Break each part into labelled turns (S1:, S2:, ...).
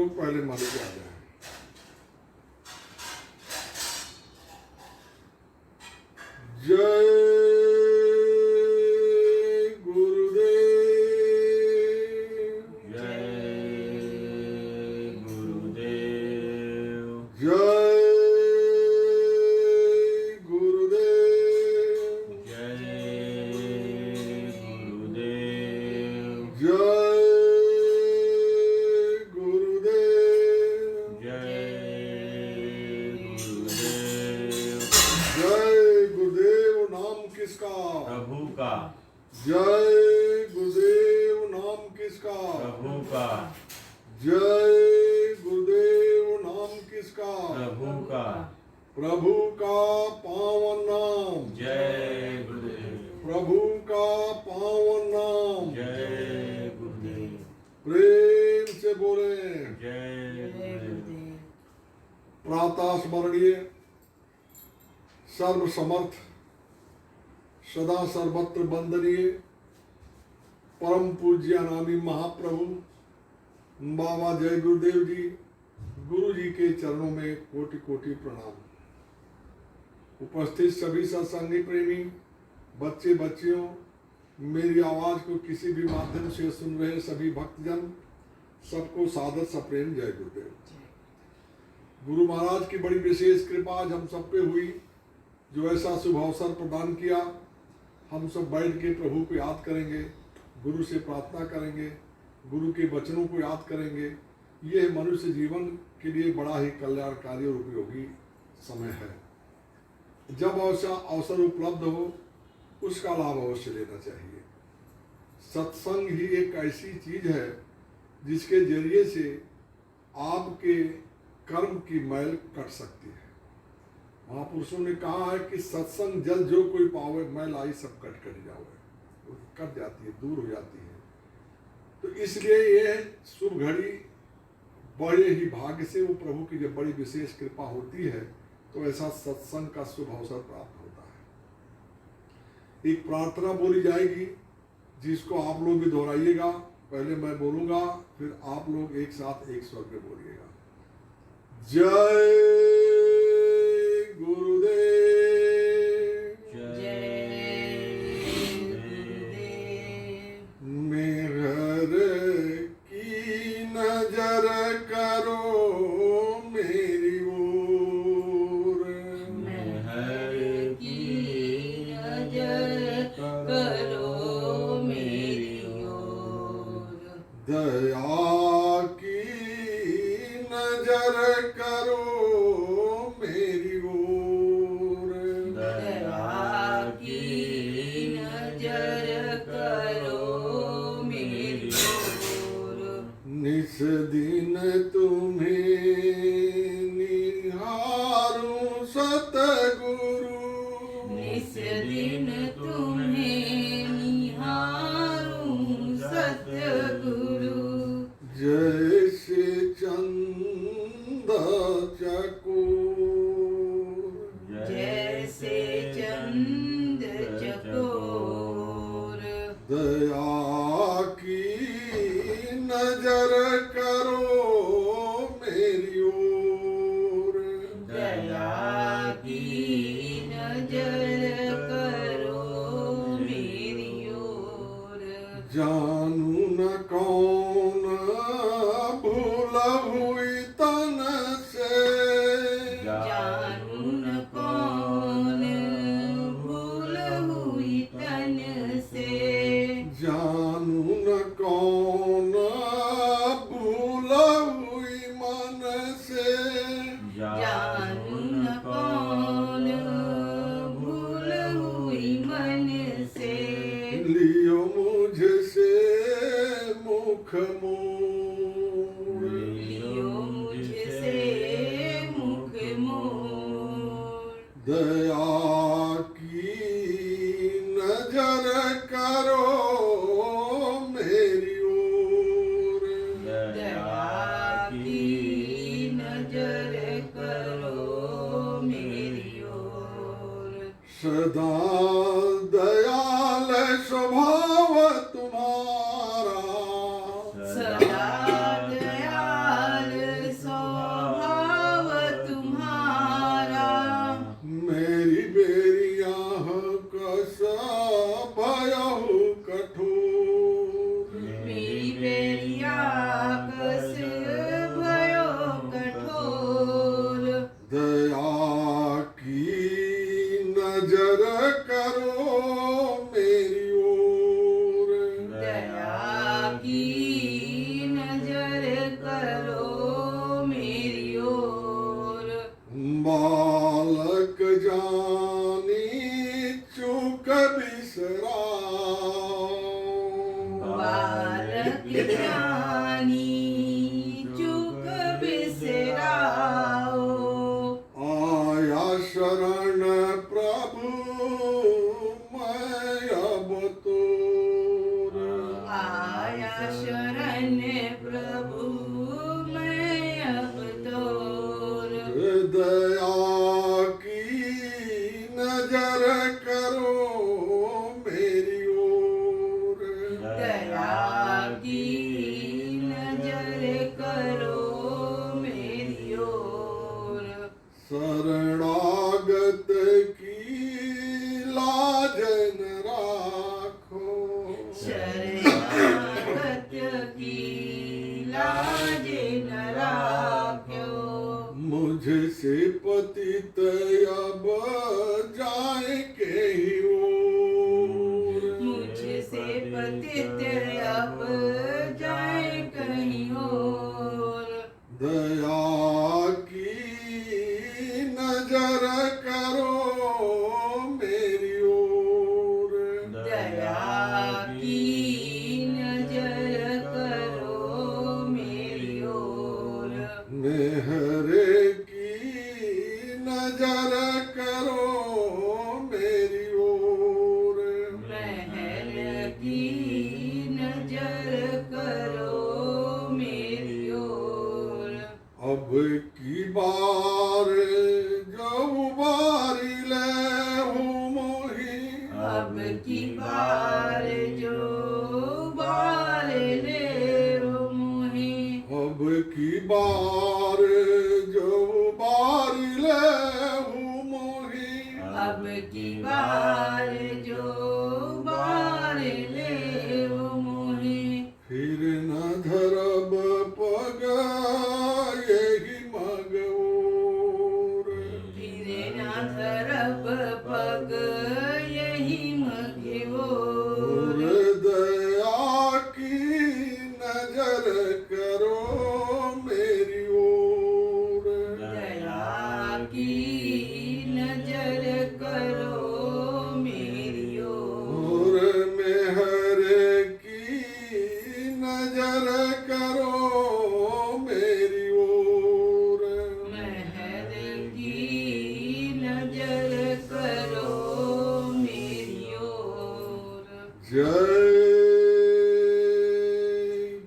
S1: लोग पहले मारे आ जाए। जय गुरुदेव,
S2: जय गुरुदेव,
S1: जय गुरुदेव,
S2: जय गुरुदेव,
S1: जय गुरुदेव,
S2: जय गुरुदेव।
S1: जय गुरुदेव नाम किसका?
S2: प्रभु का,
S1: जय गुरुदेव नाम किसका?
S2: प्रभु का,
S1: जय गुरुदेव नाम किसका?
S2: प्रभु का,
S1: प्रभु का पावन नाम,
S2: जय गुरुदेव,
S1: प्रभु का पावन नाम,
S2: जय गुरुदेव,
S1: प्रेम से बोले।
S2: जय गुरुदेव।
S1: प्रातः स्मरणीय सर्व समर्थ सदा सर्वत्र वंदनीय परम पूज्य नामी महाप्रभु बाबा जय गुरुदेव जी, गुरु जी के चरणों में कोटि कोटि प्रणाम। उपस्थित सभी सत्संगी प्रेमी बच्चे बच्चियों, मेरी आवाज को किसी भी माध्यम से सुन रहे सभी भक्तजन, सबको सादर सप्रेम जय गुरुदेव। गुरु महाराज की बड़ी विशेष कृपा आज हम सब पे हुई, जो ऐसा शुभ अवसर प्रदान किया। हम सब बैठ के प्रभु को याद करेंगे, गुरु से प्रार्थना करेंगे, गुरु के वचनों को याद करेंगे। ये मनुष्य जीवन के लिए बड़ा ही कल्याणकारी और उपयोगी समय है। जब अवसर उपलब्ध हो उसका लाभ अवश्य लेना चाहिए। सत्संग ही एक ऐसी चीज है जिसके जरिए से आपके कर्म की मैल कट सकती है। महापुरुषों ने कहा है कि सत्संग जल जो कोई पावे, मैल आई सब कट जावे, कट जाती है, दूर हो जाती है। तो इसलिए ये शुभ घड़ी बड़े ही भाग्य से वो प्रभु की जब बड़ी विशेष कृपा होती है तो ऐसा सत्संग का शुभ अवसर प्राप्त होता है। एक प्रार्थना बोली जाएगी जिसको आप लोग भी दोहराइएगा। पहले मैं बोलूंगा, फिर आप लोग एक साथ एक स्वर पे बोलिएगा। जय गुरुदेव, मेहर की नजर करो मेरी ओर,
S3: मेहर की नजर करो मेरी ओर,
S1: दया की नजर करो मेरी ओर,
S3: दया की नजर करो मेरी ओर,
S1: निस दिन तुम्हें निहारूं सतगुरु,
S3: निस दिन तुम्हें निहारूं सतगुरु,
S1: जैसे चंद चकोर,
S3: जैसे चंद चकोर,
S1: दया की नजर करो मेरी ओर,
S3: दया की नजर करो मेरी ओर,
S1: जानू न कौन भूल हुई तन से,
S3: जानू न कौन भूल हुई तन से,
S1: जानू न कौन भूल हुई मन से,
S3: जानू न कौन भूल हुई मन से,
S1: लियो मुझसे मुख मोड़,
S3: लियो मुझसे मुख मोड़,
S1: दया की नजर करो मेरी ओर,
S3: दया की नजर करो मेरी ओर,
S1: सदा दयाल स्वभाव तुम्हारा,
S3: सदा दयाल
S1: बालक जानी चूक बिसराओ,
S3: बालक जानी चूक बिसराओ,
S1: आया शरण प्रभु मैं अब तोर,
S3: आया शरण प्रभु मैं अब तोर,
S1: दया की नजर करो मेरी ओर,
S3: दया की नजर करो मेरी ओर,
S1: शरणागत की लाज न राखो,
S3: शरणागत की लाज न राख्यो,
S1: मुझसे पतित अब जाए के ही ओर,
S3: मुझसे पतित अब जाए कहीं और,
S1: दया की नजर करो मेरी ओर,
S3: दया की नजर करो मेरी ओर,
S1: मेहर की नजर करो मेरी ओर,
S3: महल की नजर करो मेरी ओर,
S1: अब की बार जो बारी ले हूँ मोही,
S3: अब की बार जो बार ले रो मोहे,
S1: अब की बार जो बारी ले हूँ मोही,
S3: अब की बार जो बार ले रो मोहे,
S1: फिर न धरब पग यही मगोर,
S3: फिर न धरब पग यही मगे ओर,
S1: दया की नजर करो मेरी ओर,
S3: दया की नजर करो मेरी ओर,
S1: और मेहर की नजर करो मेरी ओर,
S3: महर की नजर करो मेरी ओर,
S1: जय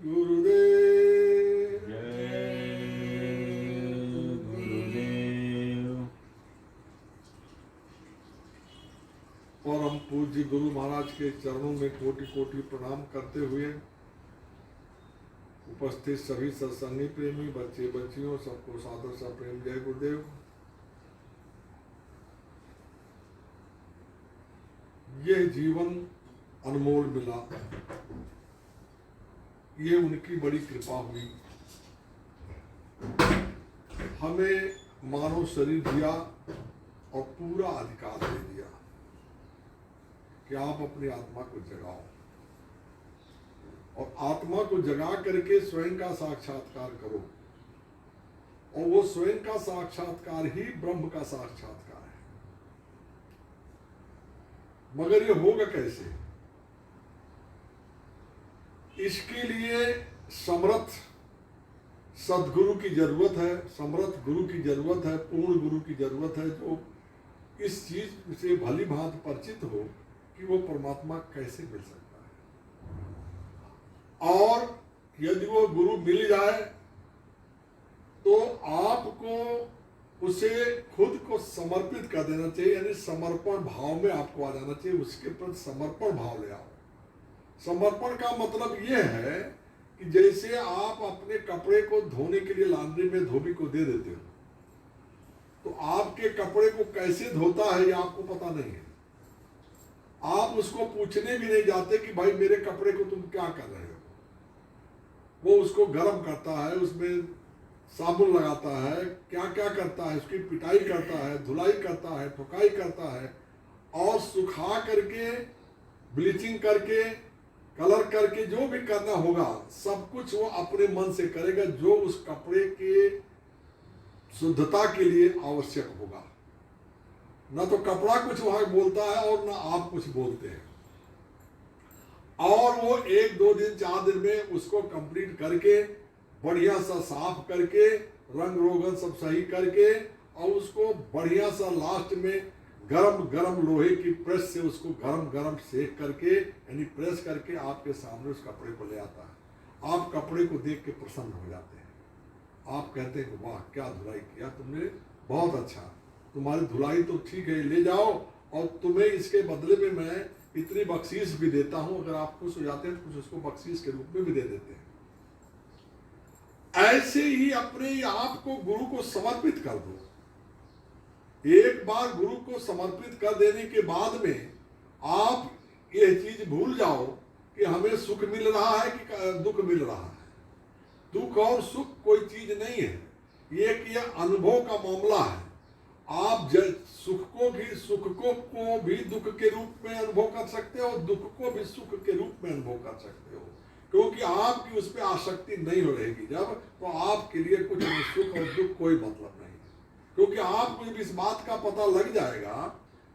S1: गुरुदेव।
S2: जय गुरुदेव।
S1: परम पूज्य गुरु महाराज के चरणों में कोटि कोटि प्रणाम करते हुए उपस्थित सभी सत्संगी प्रेमी बच्चे बच्चियों सबको सादर सा प्रेम जय गुरुदेव। यह जीवन अनमोल मिला, ये उनकी बड़ी कृपा हुई। हमें मानव शरीर दिया और पूरा अधिकार दे दिया कि आप अपनी आत्मा को जगाओ, और आत्मा को जगा करके स्वयं का साक्षात्कार करो, और वो स्वयं का साक्षात्कार ही ब्रह्म का साक्षात्कार है। मगर ये होगा कैसे? इसके लिए समर्थ सदगुरु की जरूरत है, समर्थ गुरु की जरूरत है, पूर्ण गुरु की जरूरत है, जो इस चीज से भली भांति परिचित हो कि वो परमात्मा कैसे मिल सकता है। और यदि वो गुरु मिल जाए तो आपको उसे खुद को समर्पित कर देना चाहिए, यानी समर्पण भाव में आपको आ जाना चाहिए, उसके प्रति समर्पण भाव ले आओ। समर्पण का मतलब ये है कि जैसे आप अपने कपड़े को धोने के लिए लॉन्ड्री में धोबी को दे देते हो, तो आपके कपड़े को कैसे धोता है ये आपको पता नहीं है। आप उसको पूछने भी नहीं जाते कि भाई मेरे कपड़े को तुम क्या कर रहे हो। वो उसको गर्म करता है, उसमें साबुन लगाता है, क्या क्या करता है, उसकी पिटाई करता है, धुलाई करता है, ठुकाई करता है, और सुखा करके ब्लीचिंग करके कलर करके जो भी करना होगा सब कुछ वो अपने मन से करेगा, जो उस कपड़े के शुद्धता के लिए आवश्यक होगा। न तो कपड़ा कुछ वहां बोलता है और न आप कुछ बोलते हैं। और वो 1-2 दिन 4 दिन में उसको कंप्लीट करके बढ़िया सा साफ करके रंग रोगन सब सही करके और उसको बढ़िया सा लास्ट में गरम गरम लोहे की प्रेस से उसको गरम गरम सेक करके यानी प्रेस करके आपके सामने उस कपड़े को ले आता है। आप कपड़े को देख के प्रसन्न हो जाते हैं। आप कहते हैं वाह क्या धुलाई किया तुमने, बहुत अच्छा, तुम्हारी धुलाई तो ठीक है, ले जाओ और तुम्हें इसके बदले में मैं इतनी बख्शीश भी देता हूं। अगर आप खुश हो जाते हैं तो कुछ उसको बख्शीश के रूप में भी दे देते हैं। ऐसे ही अपने आप को गुरु को समर्पित कर दो। एक बार गुरु को समर्पित कर देने के बाद में आप यह चीज भूल जाओ कि हमें सुख मिल रहा है कि दुख मिल रहा है। दुख और सुख कोई चीज नहीं है, ये अनुभव का मामला है। आप सुख को भी दुख के रूप में अनुभव कर सकते हो, दुख को भी सुख के रूप में अनुभव कर सकते हो, क्योंकि आपकी उस पर आसक्ति नहीं हो रहेगी जब, तो आपके लिए कुछ सुख और दुख कोई मतलब नहीं है। क्योंकि आपको जब इस बात का पता लग जाएगा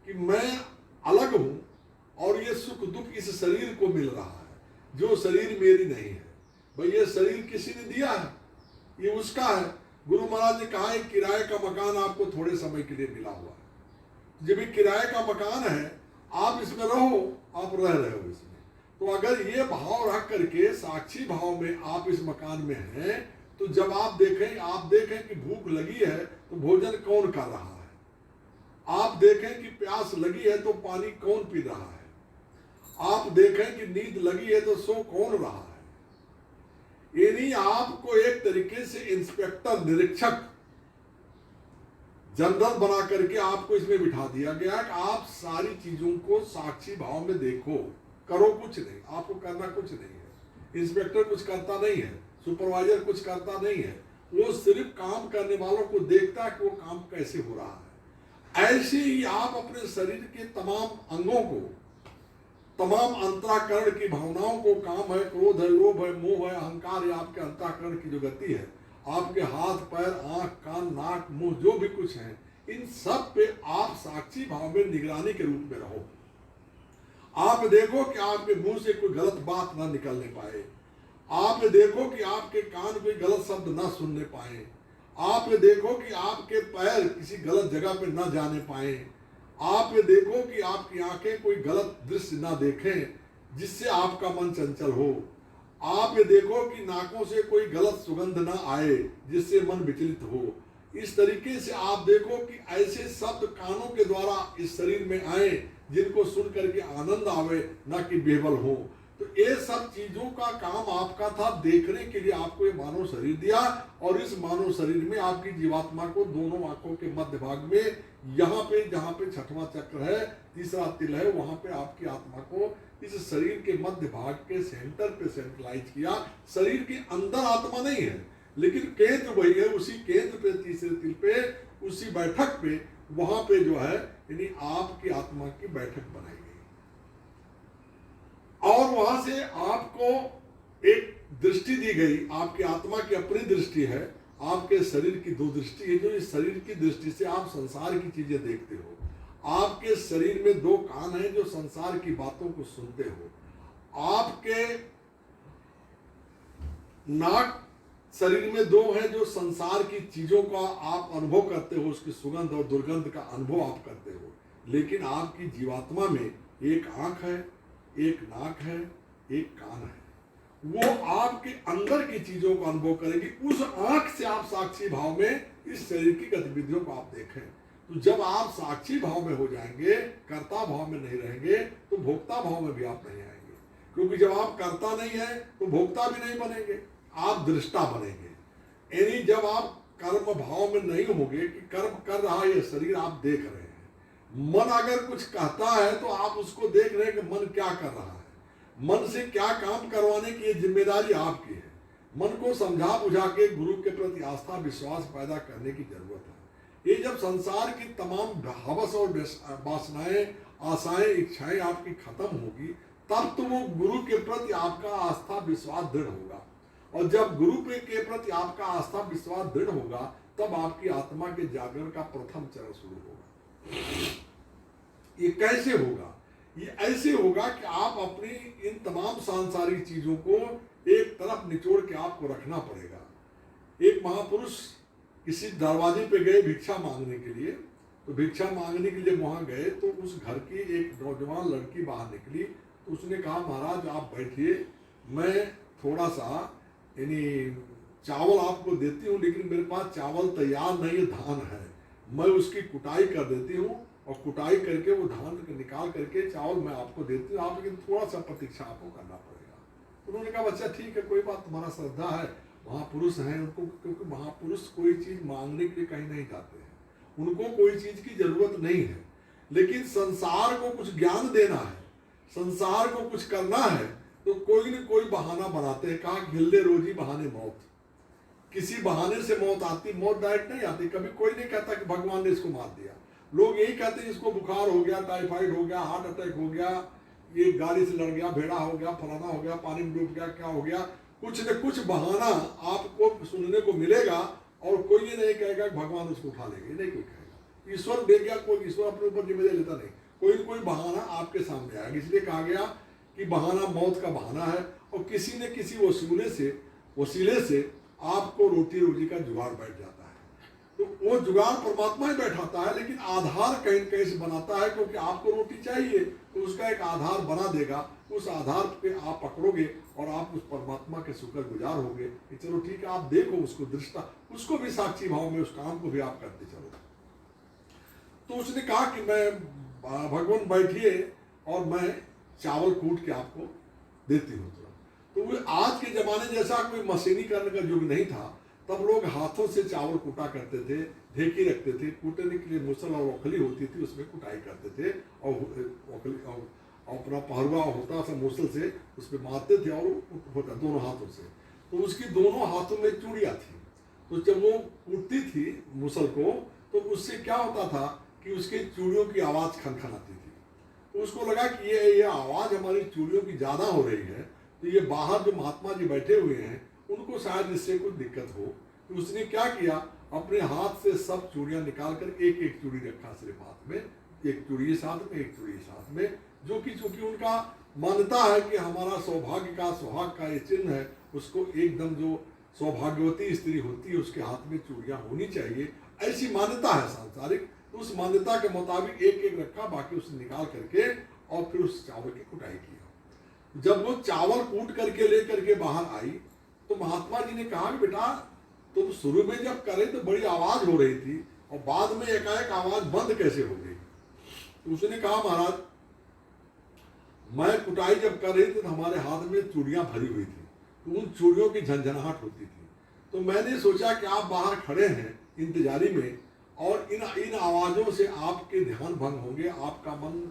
S1: कि मैं अलग हूं और ये सुख दुख इस शरीर को मिल रहा है, जो शरीर मेरी नहीं है। भाई ये शरीर किसी ने दिया है, ये उसका है। गुरु महाराज ने कहा है किराए का मकान आपको थोड़े समय के लिए मिला हुआ है। जब ये किराए का मकान है, आप इसमें रहो, आप रह रहे हो इसमें। तो अगर ये भाव रख करके साक्षी भाव में आप इस मकान में हैं, तो जब आप देखें कि भूख लगी है तो भोजन कौन कर रहा है, आप देखें कि प्यास लगी है तो पानी कौन पी रहा है, आप देखें कि नींद लगी है तो सो कौन रहा है। यानी आपको एक तरीके से इंस्पेक्टर, निरीक्षक, जनरल बना करके आपको इसमें बिठा दिया गया कि आप सारी चीजों को साक्षी भाव में देखो, करो कुछ नहीं, आपको करना कुछ नहीं है। इंस्पेक्टर कुछ करता नहीं है, सुपरवाइजर कुछ करता नहीं है, वो सिर्फ काम करने वालों को देखता है कि वो काम कैसे हो रहा है। ऐसे ही आप अपने शरीर के तमाम अंगों को, तमाम अंतराकरण की भावनाओं को, काम है, क्रोध है, लोभ है, मोह है, अहंकार है, आपके अंतराकरण की जो गति है, आपके हाथ पैर आंख कान नाक मुंह जो भी कुछ है, इन सब पे आप साक्षी भाव में निगरानी के रूप में रहो। आप देखो कि आपके मुंह से कोई गलत बात ना निकलने पाए, आप देखो कि आपके कान कोई गलत शब्द ना सुनने पाए, आप देखो कि आपके पैर किसी गलत जगह पे ना जाने पाए, आप देखो कि आपकी आंखें कोई गलत दृश्य ना देखें जिससे आपका मन चंचल हो, आप ये देखो कि नाकों से कोई गलत सुगंध ना आए जिससे मन विचलित हो। इस तरीके से आप देखो कि ऐसे शब्द कानों के द्वारा इस शरीर में आए जिनको सुन करके आनंद आवे, ना कि बेबल हो। तो ये सब चीजों का काम आपका था, देखने के लिए आपको ये मानव शरीर दिया, और इस मानव शरीर में आपकी जीवात्मा को दोनों आंखों के मध्य भाग में, यहाँ पे जहाँ पे छठवां चक्र है, तीसरा तिल है, वहां पे आपकी आत्मा को इस शरीर के मध्य भाग के सेंटर पे सेंट्रलाइज किया। शरीर के अंदर आत्मा नहीं है, लेकिन केंद्र वही है। उसी केंद्र पे, तीसरे तिल पे, उसी बैठक पे, वहां पे जो है यानी आपकी आत्मा की बैठक बनाई गई, और वहां से आपको एक दृष्टि दी गई। आपकी आत्मा की अपनी दृष्टि है, आपके शरीर की दो दृष्टि है। जो इस शरीर की दृष्टि से आप संसार की चीजें देखते हो, आपके शरीर में दो कान हैं जो संसार की बातों को सुनते हो, आपके नाक शरीर में दो हैं जो संसार की चीजों का आप अनुभव करते हो, उसकी सुगंध और दुर्गंध का अनुभव आप करते हो। लेकिन आपकी जीवात्मा में एक आंख है, एक नाक है, एक कान है, वो आपके अंदर की चीजों का अनुभव करेगी। उस आंख से आप साक्षी भाव में इस शरीर की गतिविधियों को आप देखें। तो जब आप साक्षी भाव में हो जाएंगे, कर्ता भाव में नहीं रहेंगे, तो भोक्ता भाव में भी आप नहीं आएंगे। क्योंकि जब आप कर्ता नहीं है तो भोक्ता भी नहीं बनेंगे, आप दृष्टा बनेंगे। यानी जब आप कर्म भाव में नहीं होंगे कि कर्म कर रहा है ये शरीर, आप देख रहे हैं। मन अगर कुछ कहता है तो आप उसको देख रहे हैं कि मन क्या कर रहा है, मन से क्या काम करवाने की जिम्मेदारी आपकी है। मन को समझा बुझा के गुरु के प्रति आस्था विश्वास पैदा करने की जरूरत है। ये जब संसार की तमाम हवस और वासनाएं, आशाएं, इच्छाएं आपकी खत्म होगी, तब तो वो गुरु के प्रति आपका आस्था विश्वास दृढ़ होगा। और जब गुरु के प्रति आपका आस्था विश्वास दृढ़ होगा, तब आपकी आत्मा के जागरण का प्रथम चरण शुरू होगा। ये कैसे होगा? ये ऐसे होगा कि आप अपनी इन तमाम सांसारिक चीजों को एक तरफ निचोड़ के आपको रखना पड़ेगा। एक महापुरुष किसी दरवाजे पे गए भिक्षा मांगने के लिए, तो भिक्षा मांगने के लिए वहां गए तो उस घर की एक नौजवान लड़की बाहर निकली, तो उसने कहा महाराज आप बैठिए, मैं थोड़ा सा यानी चावल आपको देती हूँ, लेकिन मेरे पास चावल तैयार नहीं है, धान है, मैं उसकी कुटाई कर देती हूँ और कुटाई करके वो धान निकाल करके चावल मैं आपको देती हूँ, आप लेकिन थोड़ा सा प्रतीक्षा आपको करना पड़ेगा। उन्होंने कहा बच्चा ठीक है, कोई बात, तुम्हारा श्रद्धा है, महापुरुष हैं उनको, क्योंकि महापुरुष कोई चीज मांगने के लिए कहीं नहीं जाते हैं, उनको कोई चीज की जरूरत नहीं है, लेकिन संसार को कुछ ज्ञान देना है, संसार को कुछ करना है, तो कोई न कोई बहाना बनाते हैं। कहा गिल्ले रोजी बहाने मौत, किसी बहाने से मौत आती, मौत डायरेक्ट नहीं आती। कभी कोई नहीं कहता कि भगवान ने इसको मार दिया, लोग यही कहते हैं इसको बुखार हो गया, टाइफाइड हो गया, हार्ट अटैक हो गया, ये गाड़ी से लड़ गया, भेड़ा हो गया, फलाना हो गया, पानी में डूब गया, क्या हो गया, कुछ न कुछ बहाना आपको सुनने को मिलेगा, और कोई ये नहीं कहेगा कि भगवान उसको उठा लेंगे, नहीं कोई कहेगा। ईश्वर दे गया, कोई ईश्वर अपने ऊपर जिम्मेदारी लेता नहीं, कोई न कोई बहाना आपके सामने आएगा। इसलिए कहा गया कि बहाना मौत का बहाना है, और किसी न किसी वसीले से आपको रोटी रोजी का जुगाड़ बैठ जाता है। तो वो जुगाड़ परमात्मा ही बैठाता है, लेकिन आधार कहीं न कहीं से बनाता है, क्योंकि आपको रोटी चाहिए तो उसका एक आधार बना देगा, उस आधार पे आप पकड़ोगे और आप उस परमात्मा के शुक्रगुजार होगे कि चलो ठीक है, आप देखो उसको दृष्टा, उसको भी साक्षी भाव में उस काम को भी आप करते चलो। तो उसने कहा कि मैं भगवान बैठिए और मैं चावल कूट के आपको देती हूँ। तो वो आज के जमाने जैसा कोई मशीनीकरण का युग नहीं था, तब लोग हाथों से चावल कूटा करते थे, ढेकी रखते थे, कूटने के लिए मुसल और ओखली होती थी, उसमें कुटाई करते थे, और अपना पहरुआ होता था मुसल से उस पर मारते थे, और होता दोनों हाथों से। तो उसकी दोनों हाथों में चूड़ियाँ थी, तो जब वो कूटती थी मुसल को, तो उससे क्या होता था कि उसकी चूड़ियों की आवाज़ खनखनाती थी। तो उसको लगा कि ये आवाज़ हमारी चूड़ियों की ज़्यादा हो रही है, तो ये बाहर जो महात्मा जी बैठे हुए हैं उनको शायद इससे कुछ दिक्कत हो। तो उसने क्या किया, अपने हाथ से सब चूड़ियां निकाल कर एक एक चूड़ी रखा सिर्फ हाथ में, एक चूड़ी साथ में, एक चूड़ी साथ में, जो कि चूंकि उनका मानता है कि हमारा सौभाग्य का, सुहाग का ये चिन्ह है, उसको एकदम जो सौभाग्यवती स्त्री होती है उसके हाथ में चूड़ियां होनी चाहिए, ऐसी मान्यता है सांसारिक। तो उस मान्यता के मुताबिक एक एक रखा, बाकी उसे निकाल करके और फिर उस चावल की कुटाई की। जब वो चावल कूट करके लेकर के बाहर आई, तो महात्मा जी ने कहा कि बेटा तुम शुरू में जब करे तो बड़ी आवाज हो रही थी, और बाद में एकाएक आवाज बंद कैसे हो गई? तो उसने कहा महाराज मैं कुटाई जब कर रही थी तो हमारे हाथ में चूड़ियां भरी हुई थी, तो उन चूड़ियों की झंझनाहट होती थी, तो मैंने सोचा कि आप बाहर खड़े हैं इंतजारी में, और इन आवाजों से आपके ध्यान भंग होंगे, आपका मन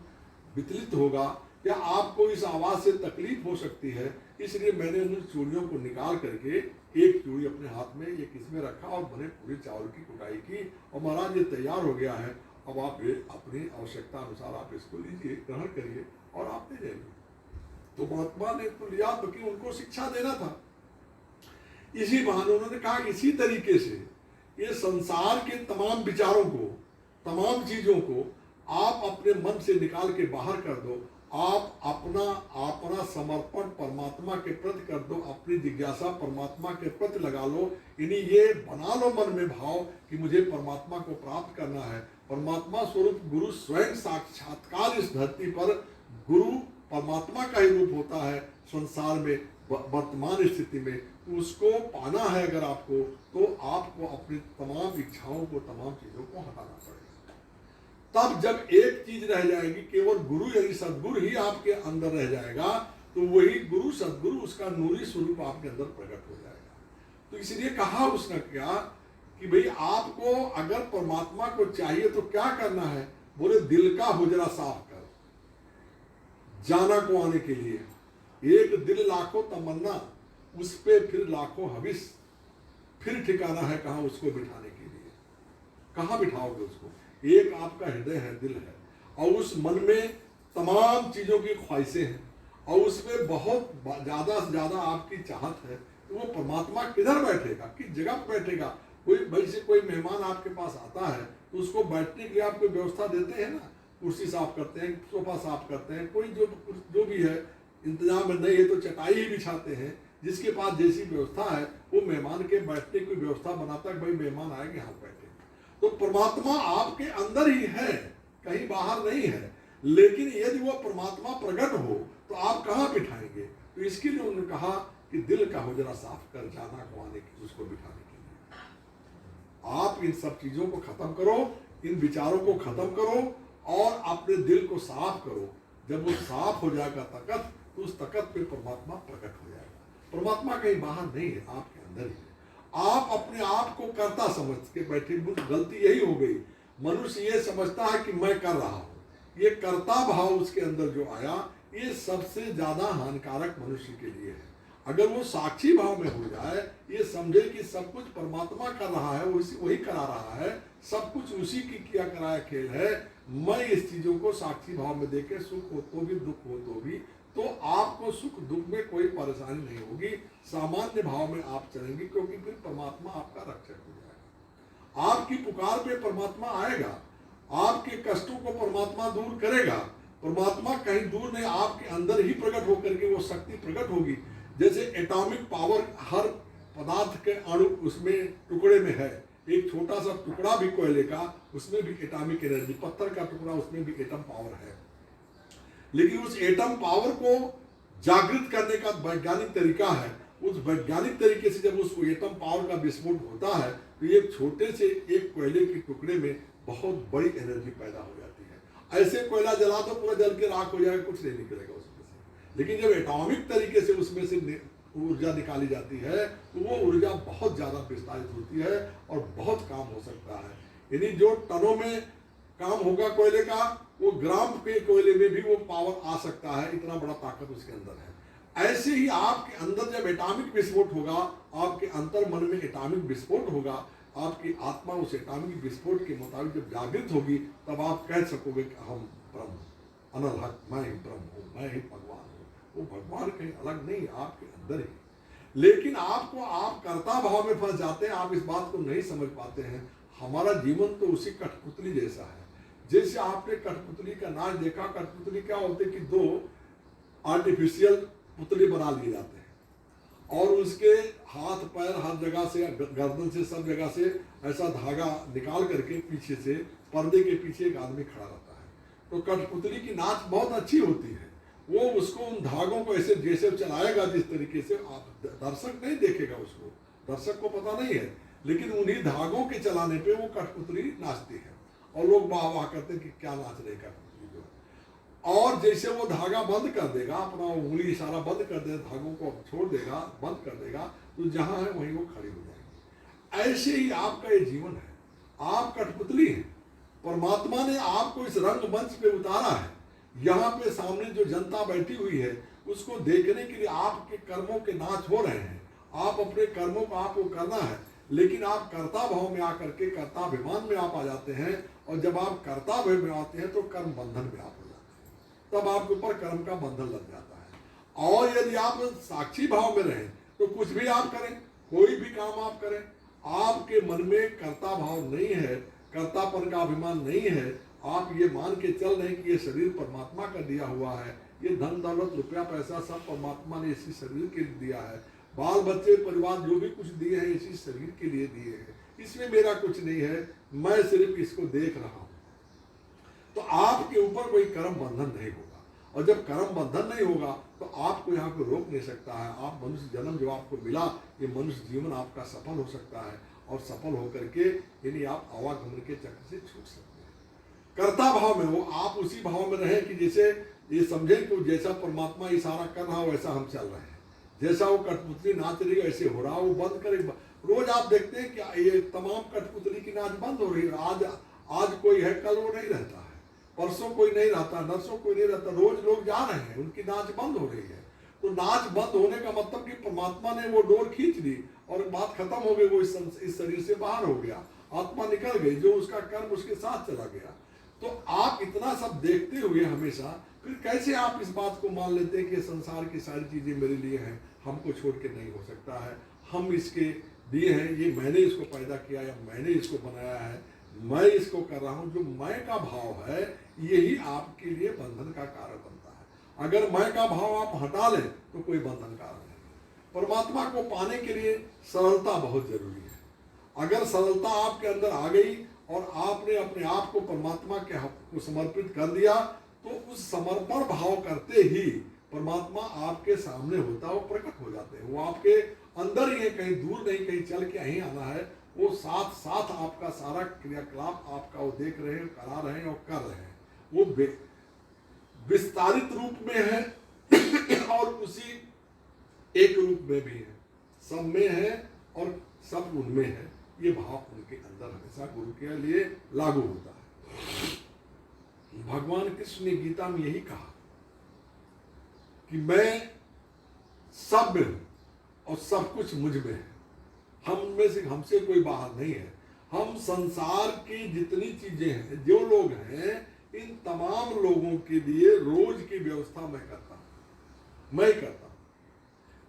S1: विचलित होगा, या आपको इस आवाज से तकलीफ हो सकती है, इसलिए मैंने उन चूड़ियों को निकाल करके एक चूड़ी अपने हाथ में, एक इसमें रखा, और मैंने पूरे चावल की कुटाई की, और महाराज ये तैयार हो गया है, अब आप अपनी आवश्यकता अनुसार आप इसको लीजिए, ग्रहण करिए और आप दे जाइए। तो महात्मा ने तो लिया, क्योंकि उनको शिक्षा देना था। इसी बहाने उन्होंने कहा इसी तरीके से ये संसार के तमाम विचारों को, तमाम चीजों को आप अपने मन से निकाल के बाहर कर दो, आप अपना समर्पण परमात्मा के प्रति कर दो, अपनी जिज्ञासा परमात्मा के प्रति लगा लो, यानी ये बना लो मन में भाव कि मुझे परमात्मा को प्राप्त करना है। परमात्मा स्वरूप गुरु स्वयं साक्षात्कार इस धरती पर गुरु परमात्मा का ही रूप होता है संसार में वर्तमान स्थिति में। उसको पाना है अगर आपको, तो आपको अपनी तमाम इच्छाओं को, तमाम चीजों को हटाना पड़ेगा। तब जब एक चीज रह जाएगी, केवल गुरु यानी सदगुरु ही आपके अंदर रह जाएगा, तो वही गुरु सदगुरु उसका नूरी स्वरूप आपके अंदर प्रकट हो जाएगा। तो इसलिए कहा उसने क्या कि भाई आपको अगर परमात्मा को चाहिए तो क्या करना है, बोले दिल का हुजरा साफ कर, जाना को आने के लिए एक दिल लाखों तमन्ना, उस पे फिर लाखों हविस, फिर ठिकाना है कहाँ उसको बिठाने के लिए, कहाँ बिठाओगे उसको? एक आपका हृदय है, दिल है, और उस मन में तमाम चीजों की ख्वाहिशें हैं, और उसमें बहुत ज्यादा से ज्यादा आपकी चाहत है, तो वो परमात्मा किधर बैठेगा, किस जगह पर बैठेगा? कोई मेहमान आपके पास आता है तो उसको बैठने के लिए आप कोई व्यवस्था देते हैं ना, कुर्सी साफ करते हैं, सोफा साफ करते हैं, कोई जो भी है इंतजाम में नहीं है तो चटाई ही बिछाते हैं। जिसके पास जैसी व्यवस्था है वो मेहमान के बैठने की व्यवस्था बनाता है, भाई मेहमान आएंगे यहाँ बैठे। तो परमात्मा आपके अंदर ही है, कहीं बाहर नहीं है। लेकिन यदि वो परमात्मा प्रकट हो तो आप कहाँ बिठाएंगे? तो इसके लिए उन्होंने कहा कि दिल का हुजरा साफ कर जाना कमाने की, उसको बिठाने के लिए आप इन सब चीजों को खत्म करो, इन विचारों को खत्म करो और अपने दिल को साफ करो। जब वो साफ हो जाएगा तकत, तो उस तकत पे परमात्मा प्रकट हो जाएगा। परमात्मा कहीं बाहर नहीं है, आपके अंदर ही है। आप अपने आप को कर्ता समझ के बैठे, गलती यही हो गई। मनुष्य ये समझता है कि मैं कर रहा हूं, ये कर्ता भाव उसके अंदर जो आया, ये सबसे ज्यादा हानिकारक मनुष्य के लिए है। अगर वो साक्षी भाव में हो जाए, ये समझे कि सब कुछ परमात्मा कर रहा है, वही करा रहा है, सब कुछ उसी की किया कराया खेल है, मैं इस चीजों को साक्षी भाव में देखे, सुख हो तो भी दुख हो तो भी, तो आपको सुख दुख में कोई परेशानी नहीं होगी। सामान्य भाव में आप चलेंगे, क्योंकि फिर परमात्मा आपका रक्षक हो जाएगा। आपकी पुकार पे परमात्मा आएगा, आपके कष्टों को परमात्मा दूर करेगा। परमात्मा कहीं दूर नहीं, आपके अंदर ही प्रकट होकर के वो शक्ति प्रकट होगी। जैसे एटॉमिक पावर हर पदार्थ के अणु उसमें टुकड़े में है, एक छोटा सा टुकड़ा भी कोयले का, उसमें भी एटॉमिक एनर्जी, पत्थर का टुकड़ा उसमें भी एटम पावर है। लेकिन उस एटम पावर को जागृत करने का वैज्ञानिक तरीका है। उस वैज्ञानिक तरीके से जब उस एटम पावर का विस्फोट होता है तो एक छोटे से एक कोयले के टुकड़े में बहुत बड़ी एनर्जी पैदा हो जाती है। ऐसे कोयला जला तो पूरा जल के राख हो जाएगा, कुछ नहीं निकलेगा उसमें से। लेकिन जब एटॉमिक तरीके से उसमें से ऊर्जा निकाली जाती है तो वो ऊर्जा बहुत ज्यादा विस्तारित होती है और बहुत काम हो सकता है। यानी जो टनों में काम होगा कोयले का, वो ग्राम के कोयले में भी वो पावर आ सकता है, इतना बड़ा ताकत उसके अंदर है। ऐसे ही आपके अंदर जब एटॉमिक विस्फोट होगा, आपके अंतर मन में एटॉमिक विस्फोट होगा, आपकी आत्मा उस एटॉमिक विस्फोट के मुताबिक जब जागृत होगी, तब आप कह सकोगे कि हम ब्रह्म, अनल हक, मैं ही ब्रह्म हूँ, मैं ही भगवान हूँ। वो भगवान कहीं अलग नहीं, आपके अंदर ही। लेकिन आपको, आप कर्ता भाव में फंस जाते हैं, आप इस बात को नहीं समझ पाते हैं। हमारा जीवन तो उसी कठपुतली जैसा है। जैसे आपने कठपुतली का नाच देखा, कठपुतली क्या होते कि दो आर्टिफिशियल पुतले बना लिए जाते हैं और उसके हाथ पैर हर जगह से, गर्दन से, सब जगह से ऐसा धागा निकाल करके पीछे से, पर्दे के पीछे एक आदमी खड़ा रहता है। तो कठपुतली की नाच बहुत अच्छी होती है। वो उसको उन धागों को ऐसे जैसे चलाएगा जिस तरीके से, आप दर्शक नहीं देखेगा उसको, दर्शक को पता नहीं है, लेकिन उन्हीं धागों के चलाने पे वो कठपुतली नाचती है और लोग वाह वाह करते हैं कि क्या नाच रही कठपुतली जो है। और जैसे वो धागा बंद कर देगा, अपना उंगली इशारा बंद कर देगा, धागों को छोड़ देगा, बंद कर देगा, तो जहां है वहीं वो खड़ी हो जाएगी। ऐसे ही आपका ये जीवन है, आप कठपुतली हैं। परमात्मा ने आपको इस रंगमंच पे उतारा है। यहाँ पे सामने जो जनता बैठी हुई है उसको देखने के लिए आपके कर्मों के नाच हो रहे हैं। आप अपने कर्मों को आपको करना है, लेकिन आप कर्ता भाव में आकर के कर्ताभिमान में आप आ जाते हैं। और जब आप कर्ता भाव में आते हैं तो कर्म बंधन में आप हो जाते हैं, तब आपके ऊपर कर्म का बंधन लग जाता है। और यदि आप साक्षी भाव में रहें तो कुछ भी आप करें, कोई भी काम आप करें, आपके मन में कर्ता भाव नहीं है, कर्तापन का अभिमान नहीं है, आप ये मान के चल रहे हैं कि ये शरीर परमात्मा का दिया हुआ है, ये धन दौलत रुपया पैसा सब परमात्मा ने इसी शरीर के लिए दिया है, बाल बच्चे परिवार जो भी कुछ दिए हैं इसी शरीर के लिए दिए हैं, इसमें मेरा कुछ नहीं है, मैं सिर्फ इसको देख रहा हूं। तो आपके ऊपर कोई कर्म बंधन नहीं होगा। और जब कर्म बंधन नहीं होगा तो आपको यहाँ को रोक नहीं सकता है। आप मनुष्य जन्म जो आपको मिला, ये मनुष्य जीवन आपका सफल हो सकता है और सफल होकर के यानी आप आवागमन के चक्र से छूट सकते हैं। कर्ता भाव में हो, आप उसी भाव में रहें कि जैसे ये समझें कि जैसा परमात्मा इशारा कर रहा हो वैसा हम चल रहे हैं, जैसा वो कठपुतली नाच रही है ऐसे हो रहा, वो बंद करे। रोज आप देखते हैं कि ये तमाम कठपुतली की नाच बंद हो रही है। आज कोई है, कल वो नहीं रहता है, परसों कोई नहीं रहता, नरसों कोई नहीं रहता, रोज लोग जा रहे हैं, उनकी नाच बंद हो रही है। तो नाच बंद होने का मतलब कि परमात्मा ने वो डोर खींच ली और बात खत्म हो गई, वो इस शरीर से बाहर हो गया, आत्मा निकल गई, जो उसका कर्म उसके साथ चला गया। तो आप इतना सब देखते हुए हमेशा फिर कैसे आप इस बात को मान लेते हैं कि संसार की सारी चीजें मेरे लिए हैं, हमको छोड़ के नहीं हो सकता है, हम इसके दिए हैं, ये मैंने इसको पैदा किया या मैंने इसको बनाया है, मैं इसको कर रहा हूं, जो मैं का भाव है यही आपके लिए बंधन का कारण बनता है। अगर मैं का भाव आप हटा लें तो कोई बंधन कारण नहीं। परमात्मा को पाने के लिए सरलता बहुत जरूरी है। अगर सरलता आपके अंदर आ गई और आपने अपने आप को परमात्मा के हक को समर्पित कर दिया, तो उस समर्पण भाव करते ही परमात्मा आपके सामने होता है, वो प्रकट हो जाते हैं। वो आपके अंदर ही है, कहीं दूर नहीं, कहीं चल के यहीं आना है। वो साथ साथ आपका सारा क्रियाकलाप आपका वो देख रहे हैं, करा रहे हैं और कर रहे हैं। वो विस्तारित रूप में है और उसी एक रूप में भी है, सब में है और सब उनमें है। ये भाव उनके अंदर हमेशा गुरु के लिए लागू होता है। भगवान कृष्ण ने गीता में यही कहा कि मैं सब में हूं और सब कुछ मुझ में है। हम में से हमसे कोई बाहर नहीं है। हम संसार की जितनी चीजें हैं, जो लोग हैं, इन तमाम लोगों के लिए रोज की व्यवस्था मैं करता हूं, मैं करता हूं।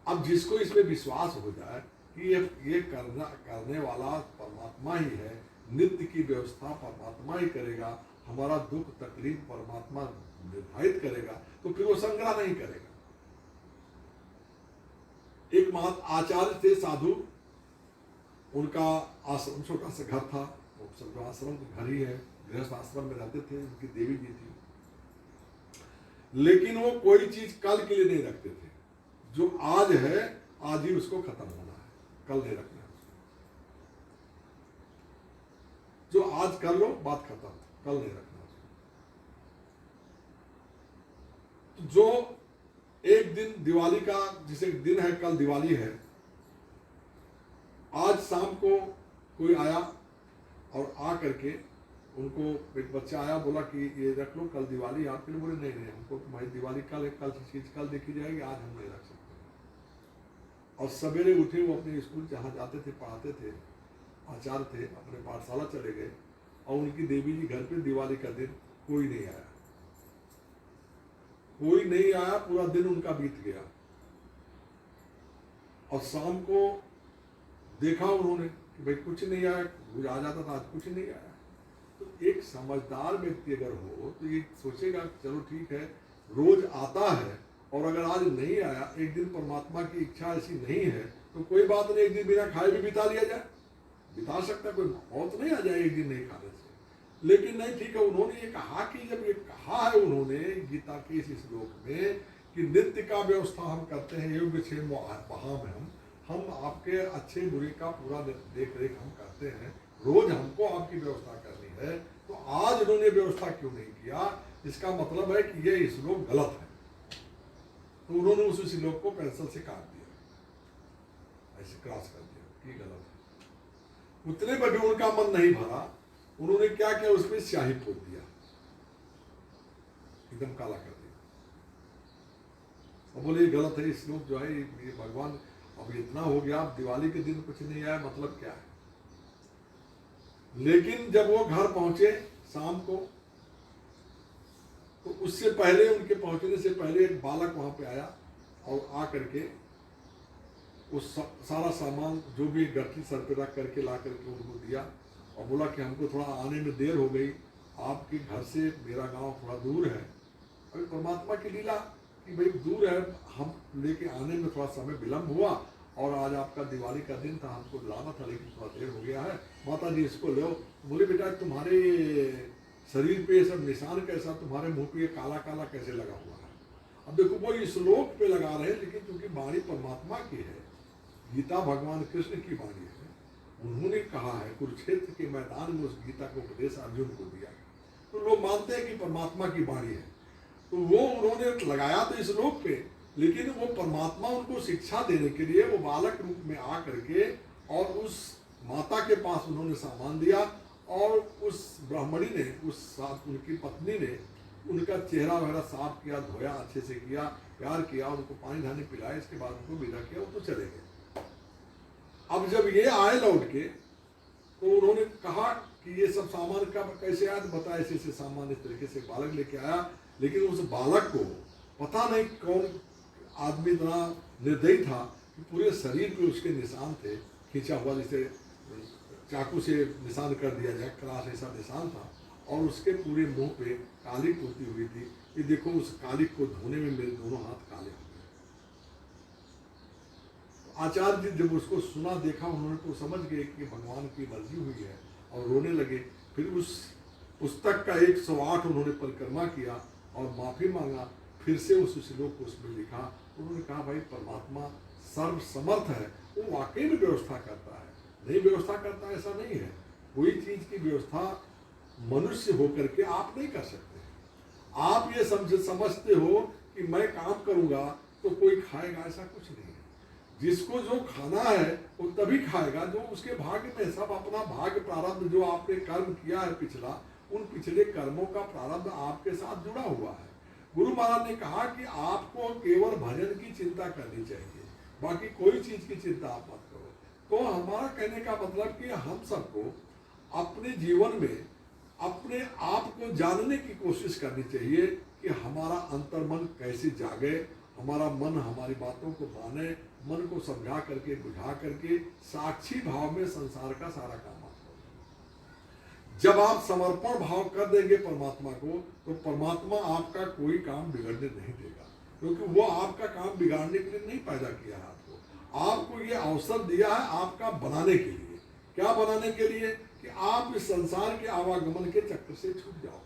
S1: अब जिसको इसमें विश्वास हो जाए कि ये करने वाला परमात्मा ही है, नित्य की व्यवस्था परमात्मा ही करेगा, हमारा दुख तकलीफ परमात्मा निर्धारित करेगा, तो फिर वो संग्रह नहीं करेगा। एक महान आचार्य थे, साधु, उनका आश्रम छोटा सा घर था, वो आश्रम तो घर ही है, गृहस्थ आश्रम में रहते थे, उनकी देवी जी थी। लेकिन वो कोई चीज कल के लिए नहीं रखते थे। जो आज है आज ही उसको खत्म होना है, कल नहीं रखना है। जो आज कर लो बात खत्म, कल नहीं रखना। तो जो एक दिन दिवाली का, जिसे दिन है कल दिवाली है, आज शाम को कोई आया और आ करके उनको, एक बच्चा आया, बोला कि ये रख लो कल दिवाली आपके लिए। बोले नहीं नहीं, हमको भाई दिवाली कल है, कल चीज कल देखी जाएगी, आज हम नहीं रख सकते। और सवेरे उठे, वो अपने स्कूल जहाँ जाते थे, पढ़ाते थे, आचार्य थे, अपने पाठशाला चले गए और उनकी देवी जी घर पे दिवाली का दिन कोई नहीं आया, कोई नहीं आया, पूरा दिन उनका बीत गया। और शाम को देखा उन्होंने कि भाई कुछ नहीं आया, रोज आ जाता था, आज कुछ नहीं आया। तो एक समझदार व्यक्ति अगर हो तो ये सोचेगा चलो ठीक है, रोज आता है और अगर आज नहीं आया, एक दिन परमात्मा की इच्छा ऐसी नहीं है तो कोई बात नहीं, एक दिन बिना खाए भी बिता लिया जाए, बिता सकता, कोई मौत नहीं आ जाए एक दिन नहीं खाने से। लेकिन नहीं, ठीक है, उन्होंने ये कहा कि जब ये कहा है उन्होंने गीता के इस श्लोक में कि नित्य का व्यवस्था हम करते हैं, योग्य छे वहां में हम आपके अच्छे बुरे का पूरा देख रेख हम करते हैं, रोज हमको आपकी व्यवस्था करनी है, तो आज उन्होंने व्यवस्था क्यों नहीं किया? इसका मतलब है कि ये श्लोक गलत है। तो उन्होंने उस श्लोक को पेंसिल से काट दिया, ऐसे क्रॉस कर दिया कि गलत है। उतने पर भी उनका मन नहीं भरा, उन्होंने क्या किया, उसमें स्याही पोत दिया, एकदम काला कर दिया और बोले ये गलत है, श्लोक जो है ये भगवान, अब इतना हो गया, अब दिवाली के दिन कुछ नहीं आया, मतलब क्या है। लेकिन जब वो घर पहुंचे शाम को, तो उससे पहले, उनके पहुंचने से पहले एक बालक वहां पे आया और आ करके उस सारा सामान जो भी गठरी सर पे रख करके ला करके उनको दिया और बोला कि हमको थोड़ा आने में देर हो गई, आपके घर से मेरा गांव थोड़ा दूर है। अभी परमात्मा की लीला कि भाई दूर है, हम लेके आने में थोड़ा समय विलम्ब हुआ और आज आपका दिवाली का दिन था, हमको लाना था लेकिन थोड़ा देर हो गया है, माता जी इसको लो। बोले बेटा तुम्हारे शरीर पे सब निशान कैसा, तुम्हारे मुंह पे ये काला काला कैसे लगा हुआ है? अब देखो वो इस श्लोक पे लगा रहे हैं, लेकिन क्योंकि वाणी परमात्मा की है, गीता भगवान कृष्ण की वाणी है, उन्होंने कहा है, कुरुक्षेत्र के मैदान में उस गीता को उपदेश अर्जुन को दिया, तो लोग मानते हैं कि परमात्मा की वाणी है, तो वो उन्होंने लगाया तो इस श्लोक पे, लेकिन वो परमात्मा उनको शिक्षा देने के लिए वो बालक रूप में आ करके और उस माता के पास उन्होंने सामान दिया और उस ब्राह्मणी ने, उनकी पत्नी ने उनका चेहरा वगैरह साफ किया, धोया, अच्छे से किया, प्यार किया, उनको पानी धानी पिलाया, इसके बाद उनको विदा किया, वो तो चले गए। अब जब ये आए लौट के तो उन्होंने कहा कि ये सब सामान का कैसे आया, तो बताया ऐसे सामान इस तरीके से बालक लेके आया। लेकिन उस बालक को पता नहीं कौन आदमी इतना निर्दयी था कि पूरे शरीर पे उसके निशान थे, खींचा हुआ, जैसे चाकू से निशान कर दिया जाए, क्रॉस ऐसा निशान था, और उसके पूरे मुंह पे कालिक होती हुई थी। ये देखो उस कालिक को धोने में मेरे दोनों हाथ काले हो गए। तो आचार्य जी जब उसको सुना, देखा, उन्होंने तो समझ गए कि भगवान की मर्जी हुई है और रोने लगे। फिर उस पुस्तक का 108 उन्होंने परिक्रमा किया और माफी मांगा। फिर से उस श्लोक को उसमें लिखा। उन्होंने कहा भाई परमात्मा सर्वसमर्थ है, वो वाकई में व्यवस्था करता है, नहीं व्यवस्था करता ऐसा नहीं है। कोई चीज की व्यवस्था मनुष्य होकर के आप नहीं कर सकते। आप ये समझते हो कि मैं काम करूंगा तो कोई खाएगा, ऐसा कुछ नहीं है। जिसको जो खाना है वो तभी खाएगा जो उसके भाग्य में। सब अपना भाग्य प्रारब्ध जो आपने कर्म किया है पिछला, उन पिछले कर्मों का प्रारब्ध आपके साथ जुड़ा हुआ है। गुरु महाराज ने कहा कि आपको केवल भजन की चिंता करनी चाहिए, बाकी कोई चीज की चिंता आप मत करो। तो हमारा कहने का मतलब कि हम सबको अपने जीवन में अपने आप को जानने की कोशिश करनी चाहिए कि हमारा अंतर्मन कैसे जागे, हमारा मन हमारी बातों को माने, मन को समझा करके बुझा करके साक्षी भाव में संसार का सारा काम आप करो। जब आप समर्पण भाव कर देंगे परमात्मा को, तो परमात्मा आपका कोई काम बिगड़ने नहीं देगा, क्योंकि वो आपका काम बिगाड़ने के लिए नहीं पैदा किया है। आपको ये अवसर दिया है आपका बनाने के लिए। क्या बनाने के लिए? कि आप इस संसार के आवागमन के चक्र से छूट जाओ।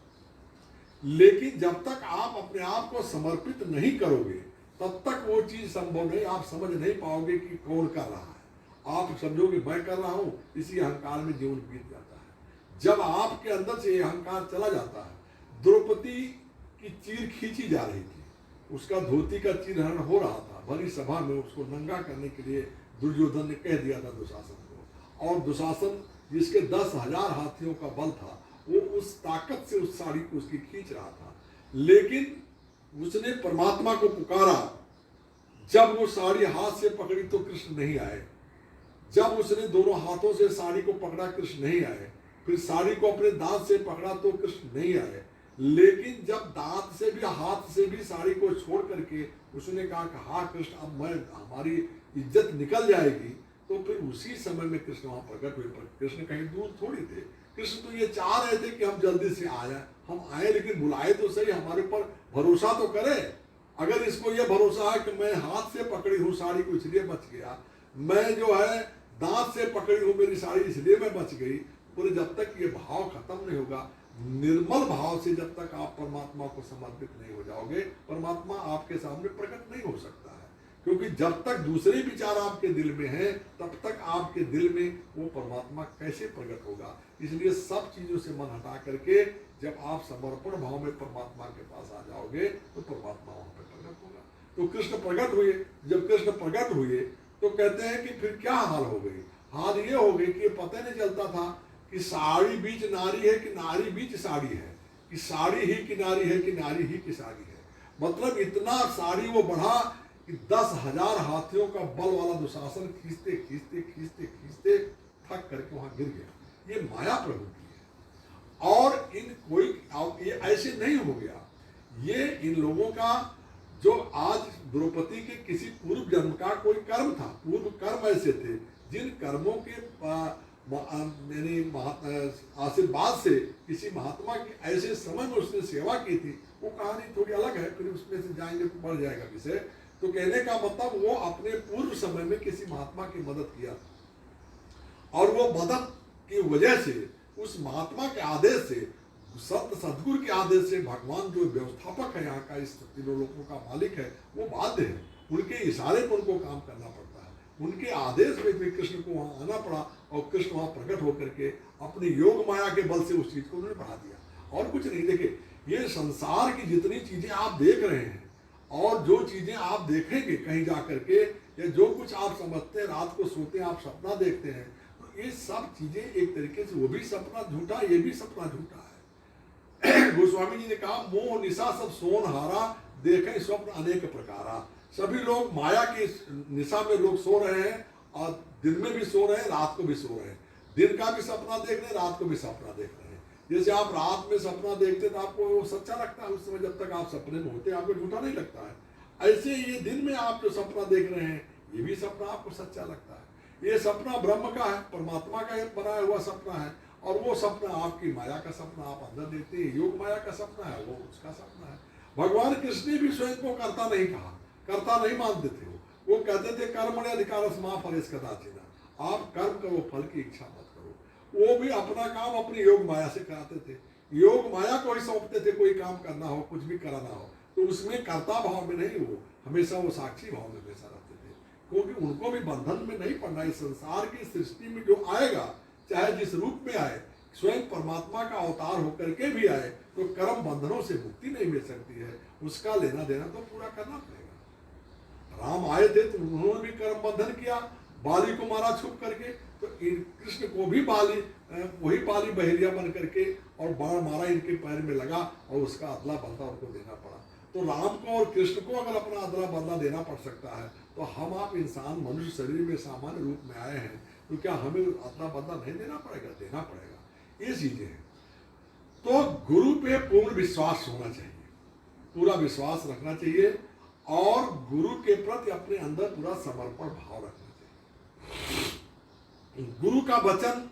S1: लेकिन जब तक आप अपने आप को समर्पित नहीं करोगे, तब तक वो चीज संभव नहीं। आप समझ नहीं पाओगे कि कौन कर रहा है। आप समझोगे मैं कर रहा हूं, इसी अहंकार में जीवन बीत जाता है। जब आपके अंदर से ये अहंकार चला जाता है। द्रौपदी की चीर खींची जा रही थी, उसका धोती का चीरहरण हो रहा था भरी सभा में। उसको नंगा करने के लिए दुर्योधन ने कह दिया था दुशासन को, और दुशासन जिसके 10,000 हाथियों का बल था, वो उस ताकत से उस साड़ी को उसकी खींच रहा था। लेकिन उसने परमात्मा को पुकारा। जब वो साड़ी हाथ से पकड़ी तो कृष्ण नहीं आए। जब उसने दोनों हाथों से साड़ी को पकड़ा, कृष्ण नहीं आए। फिर साड़ी को अपने दांत से पकड़ा तो कृष्ण नहीं आए। लेकिन जब दांत से भी हाथ से भी साड़ी को छोड़ करके उसने कहा कि हाँ कृष्ण, अब मैं हमारी इज्जत निकल जाएगी, तो फिर उसी समय में कृष्ण वहां प्रकट हुए। पर कृष्ण कहीं दूर थोड़ी थे। कृष्ण तो ये चाह रहे थे कि हम जल्दी से आए, हम आए, लेकिन बुलाए तो सही, हमारे ऊपर भरोसा तो करे। अगर इसको ये भरोसा है कि मैं हाथ से पकड़ी हूँ साड़ी को इसलिए बच गया, मैं जो है दांत से पकड़ी हूँ मेरी साड़ी इसलिए मैं बच गई, पूरे जब तक ये भाव खत्म नहीं होगा, निर्मल भाव से जब तक आप परमात्मा को समर्पित नहीं हो जाओगे, परमात्मा आपके सामने प्रकट नहीं हो सकता है। क्योंकि जब तक दूसरे विचार आपके दिल में हैं, तब तक आपके दिल में वो परमात्मा कैसे प्रकट होगा। इसलिए सब चीजों से मन हटा करके जब आप समर्पण भाव में परमात्मा के पास आ जाओगे, तो परमात्मा वहां पर प्रकट होगा। तो कृष्ण प्रकट हुए। जब कृष्ण प्रकट हुए तो कहते हैं कि फिर क्या हाल हो गई? हाल ये हो गई कि पता नहीं चलता था कि साड़ी बीच नारी है कि नारी बीच साड़ी है, कि साड़ी ही की नारी है कि नारी ही की साड़ी है। मतलब इतना साड़ी वो बढ़ा कि 10,000 हाथियों का बल वाला दुशासन खींचते खींचते खींचते खींचते थक करके वहां गिर गया। ये माया प्रभु की है। और इन कोई ये ऐसे नहीं हो गया। ये इन लोगों का जो आज द्रौपदी के किसी पूर्व जन्म का कोई कर्म था। पूर्व कर्म ऐसे थे जिन कर्मों के आशीर्वाद से किसी महात्मा की ऐसे समय में उसने सेवा की थी। वो कहानी थोड़ी अलग है, फिर उसमें से जाएंगे तो बढ़ जाएगा विषय। तो कहने का मतलब वो अपने पूर्व समय में किसी महात्मा की मदद किया, और वो मदद की वजह से उस महात्मा के आदेश से, सत्य सदगुरु के आदेश से, भगवान जो व्यवस्थापक है यहाँ का, इस तीनों लोगों का मालिक है, वो बाध्य है। उनके इशारे पर उनको काम करना पड़ता है। उनके आदेश में भी कृष्ण को वहाँ आना पड़ा, और कृष्ण वहाँ प्रकट होकर के अपनी योग माया के बल से उस चीज को उन्होंने बढ़ा दिया। और कुछ नहीं। देखिए, ये संसार की जितनी चीजें आप देख रहे हैं और जो चीजें आप देखेंगे कहीं जा करके, या जो कुछ आप समझते हैं, रात को सोते हैं आप सपना देखते हैं, तो ये सब चीजें एक तरीके से वो भी सपना झूठा, ये भी सपना झूठा है। गोस्वामी जी ने कहा, मोह निशा सब सोन हारा, देखें स्वप्न अनेक प्रकारा। सभी लोग माया की निशा में लोग सो रहे हैं, और दिन में भी सो रहे हैं, रात को भी सो रहे हैं। दिन का भी सपना देख रहे हैं, रात को भी सपना देख रहे हैं। जैसे आप रात में सपना देखते हैं तो आपको वो सच्चा लगता है, उस समय जब तक आप सपने में होते हैं आपको झूठा नहीं लगता है। ऐसे ये दिन में आप जो सपना देख रहे हैं, ये भी सपना आपको सच्चा लगता है। ये सपना ब्रह्म का है, परमात्मा का बनाया हुआ सपना है, और वो सपना आपकी माया का सपना आप अंदर देखते हैं, योग माया का सपना है, वो उसका सपना है। भगवान कृष्ण ने भी स्वयं को करता नहीं कहा, करता नहीं मानते थे। वो कहते थे कर्मण्य अधिकारस मा फलेस कदाचिना, आप कर्म करो, फल की इच्छा मत करो। वो भी अपना काम अपनी योग माया से कराते थे, योग माया को ही सौंपते थे। कोई काम करना हो, कुछ भी कराना हो, तो उसमें कर्ता भाव में नहीं, वो हमेशा वो साक्षी भाव में हमेशा रहते थे, क्योंकि उनको भी बंधन में नहीं पड़ना। इस संसार की सृष्टि में जो आएगा, चाहे जिस रूप में आए, स्वयं परमात्मा का अवतार होकर के भी आए, तो कर्म बंधनों से मुक्ति नहीं मिल सकती है, उसका लेना देना तो पूरा करना पड़ेगा। राम आए थे तो उन्होंने भी कर्म बंधन किया, बाली को मारा छुप करके, तो कृष्ण को भी बाली, वही बाली बहेरिया बन करके और बाण मारा, इनके पैर में लगा और उसका अदला बदला उनको देना पड़ा। तो राम को और कृष्ण को अगर अपना अदला बदला देना पड़ सकता है, तो हम आप इंसान मनुष्य शरीर में सामान्य रूप में आए हैं, तो क्या हमें अदला बदला नहीं देना पड़ेगा? देना पड़ेगा। ये चीजें हैं। तो गुरु पे पूर्ण विश्वास होना चाहिए, पूरा विश्वास रखना चाहिए, और गुरु के प्रति अपने अंदर पूरा समर्पण भाव रखना चाहिए। गुरु का वचन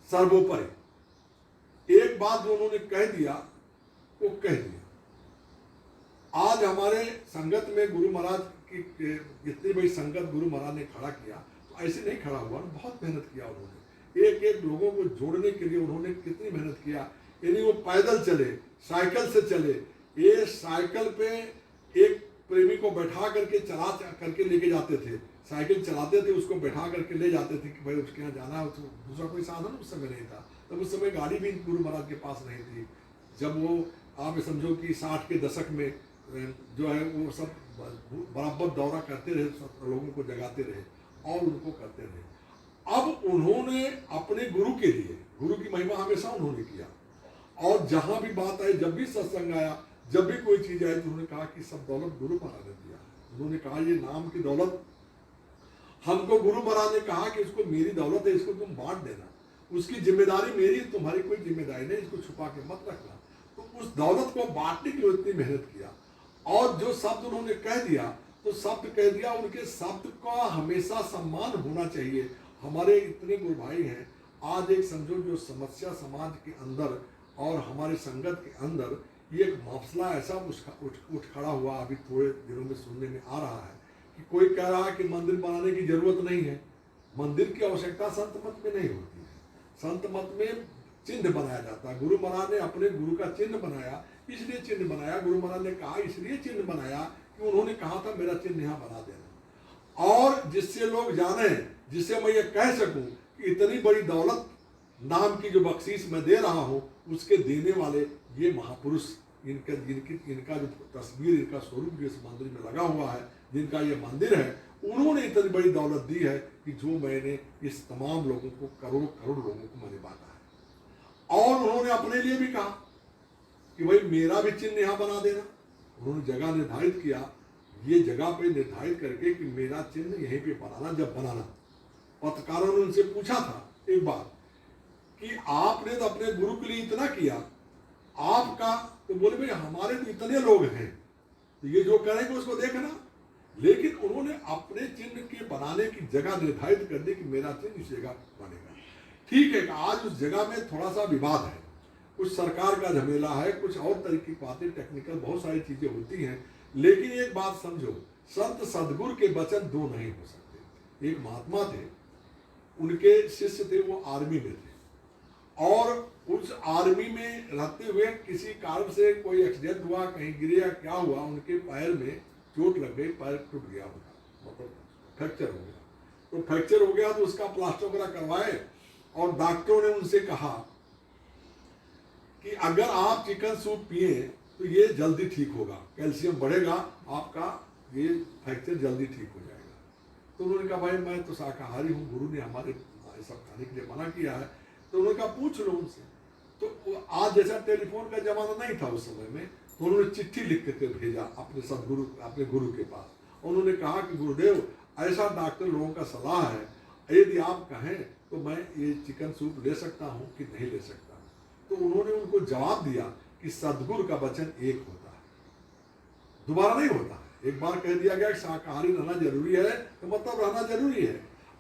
S1: सर्वोपरि। एक बात जो उन्होंने कह दिया वो कह दिया। आज हमारे संगत में गुरु महाराज की इतनी बड़ी संगत गुरु महाराज ने खड़ा किया, तो ऐसे नहीं खड़ा हुआ, बहुत मेहनत किया उन्होंने। एक एक लोगों को जोड़ने के लिए उन्होंने कितनी मेहनत किया। यानी वो पैदल चले, साइकिल से चले, ये साइकिल पे एक प्रेमी को बैठा करके चला करके लेके जाते थे, साइकिल चलाते थे, उसको बैठा करके ले जाते थे कि भाई उसके यहाँ जाना है। तो दूसरा कोई साधन उस समय नहीं था, तब उस समय गाड़ी भी गुरु महाराज के पास नहीं थी। जब वो आप समझो कि 60 के दशक में जो है वो सब बराबर दौरा करते रहे, सब लोगों को जगाते रहे और उनको करते रहे। अब उन्होंने अपने गुरु के लिए, गुरु की महिमा हमेशा उन्होंने किया, और जहां भी बात आई, जब भी सत्संग आया, जब भी कोई चीज आई, तो उन्होंने कहा कि सब दौलत गुरु महाराज ने दिया। उन्होंने कहा ये नाम की दौलत हमको गुरु महाराज ने कहा कि इसको मेरी दौलत है, इसको तुम बांट देना, उसकी जिम्मेदारी मेरी, तुम्हारी कोई जिम्मेदारी नहीं, इसको छुपा के मत रखना। तो उस दौलत को बांटने के लिए इतनी मेहनत किया, और जो शब्द उन्होंने कह दिया, तो शब्द कह दिया, उनके शब्द का हमेशा सम्मान होना चाहिए। हमारे इतने गुरु भाई हैं, आज एक समझो जो समस्या समाज के अंदर और हमारे संगत के अंदर ये एक मसला ऐसा उठ खड़ा हुआ, अभी थोड़े दिनों में सुनने में आ रहा है कि कोई कह रहा है कि मंदिर बनाने की जरूरत नहीं है। मंदिर की आवश्यकता संत मत में नहीं होती है, संत मत में चिन्ह बनाया जाता है। गुरु महाराज ने अपने गुरु का चिन्ह बनाया, इसलिए चिन्ह बनाया, गुरु महाराज ने कहा इसलिए चिन्ह बनाया कि उन्होंने कहा था मेरा चिन्ह यहाँ बना देना, और जिससे लोग जाने, जिससे मैं ये कह सकूं कि इतनी बड़ी दौलत नाम की जो बख्शीश मैं दे रहा हूँ, उसके देने वाले ये महापुरुष, इनका जो तस्वीर, इनका स्वरूप जो इस मंदिर में लगा हुआ है, जिनका ये मंदिर है, उन्होंने इतनी बड़ी दौलत दी है कि जो मैंने इस तमाम लोगों को, करोड़ करोड़ लोगों को मैंने बांटा है। और उन्होंने अपने लिए भी कहा कि भाई मेरा भी चिन्ह यहाँ बना देना। उन्होंने जगह निर्धारित किया, ये जगह पे निर्धारित करके कि मेरा चिन्ह यहीं पे बनाना। जब बनाना, पत्रकारों ने उनसे पूछा था एक बार कि आपने तो अपने गुरु के लिए इतना किया, आपका, तो बोले भाई हमारे तो इतने लोग हैं, तो ये जो करेंगे उसको देखना। लेकिन उन्होंने अपने चिन्ह के बनाने की जगह निर्धारित कर दी कि मेरा चिन्ह इस जगह बनेगा। ठीक है, आज उस जगह में थोड़ा सा विवाद है, कुछ सरकार का झमेला है, कुछ और तरीके की बातें, टेक्निकल बहुत सारी चीजें होती हैं। लेकिन एक बात समझो, संत सदगुरु के वचन दो नहीं हो सकते। एक महात्मा थे, उनके शिष्य थे, वो आर्मी में थे, और उस आर्मी में रहते हुए किसी कारण से कोई एक्सीडेंट हुआ, कहीं गिरे या क्या हुआ, उनके पैर में चोट लग गई, पैर टूट गया उनका, मतलब फ्रैक्चर हो गया। तो फ्रैक्चर हो गया तो उसका प्लास्टर वगैरह करवाए, और डॉक्टरों ने उनसे कहा कि अगर आप चिकन सूप पिए तो ये जल्दी ठीक होगा, कैल्शियम बढ़ेगा, आपका ये फ्रैक्चर जल्दी ठीक हो जाएगा। तो उन्होंने कहा भाई मैं तो शाकाहारी हूँ, गुरु ने हमारे सब खाने के लिए मना किया है। तो उन्होंने कहा पूछ लो उनसे। तो आज जैसा टेलीफोन का जमाना नहीं था उस समय में, तो उन्होंने चिट्ठी लिख के भेजा अपने सदगुरु, अपने गुरु के पास। उन्होंने कहा कि गुरुदेव ऐसा डॉक्टर लोगों का सलाह है, यदि आप कहें तो मैं ये चिकन सूप ले सकता हूँ कि नहीं ले सकता। तो उन्होंने उनको जवाब दिया कि सदगुरु का वचन एक होता है, दोबारा नहीं होता है। एक बार कह दिया गया कि शाकाहारी रहना जरूरी है, तो मतलब रहना जरूरी है।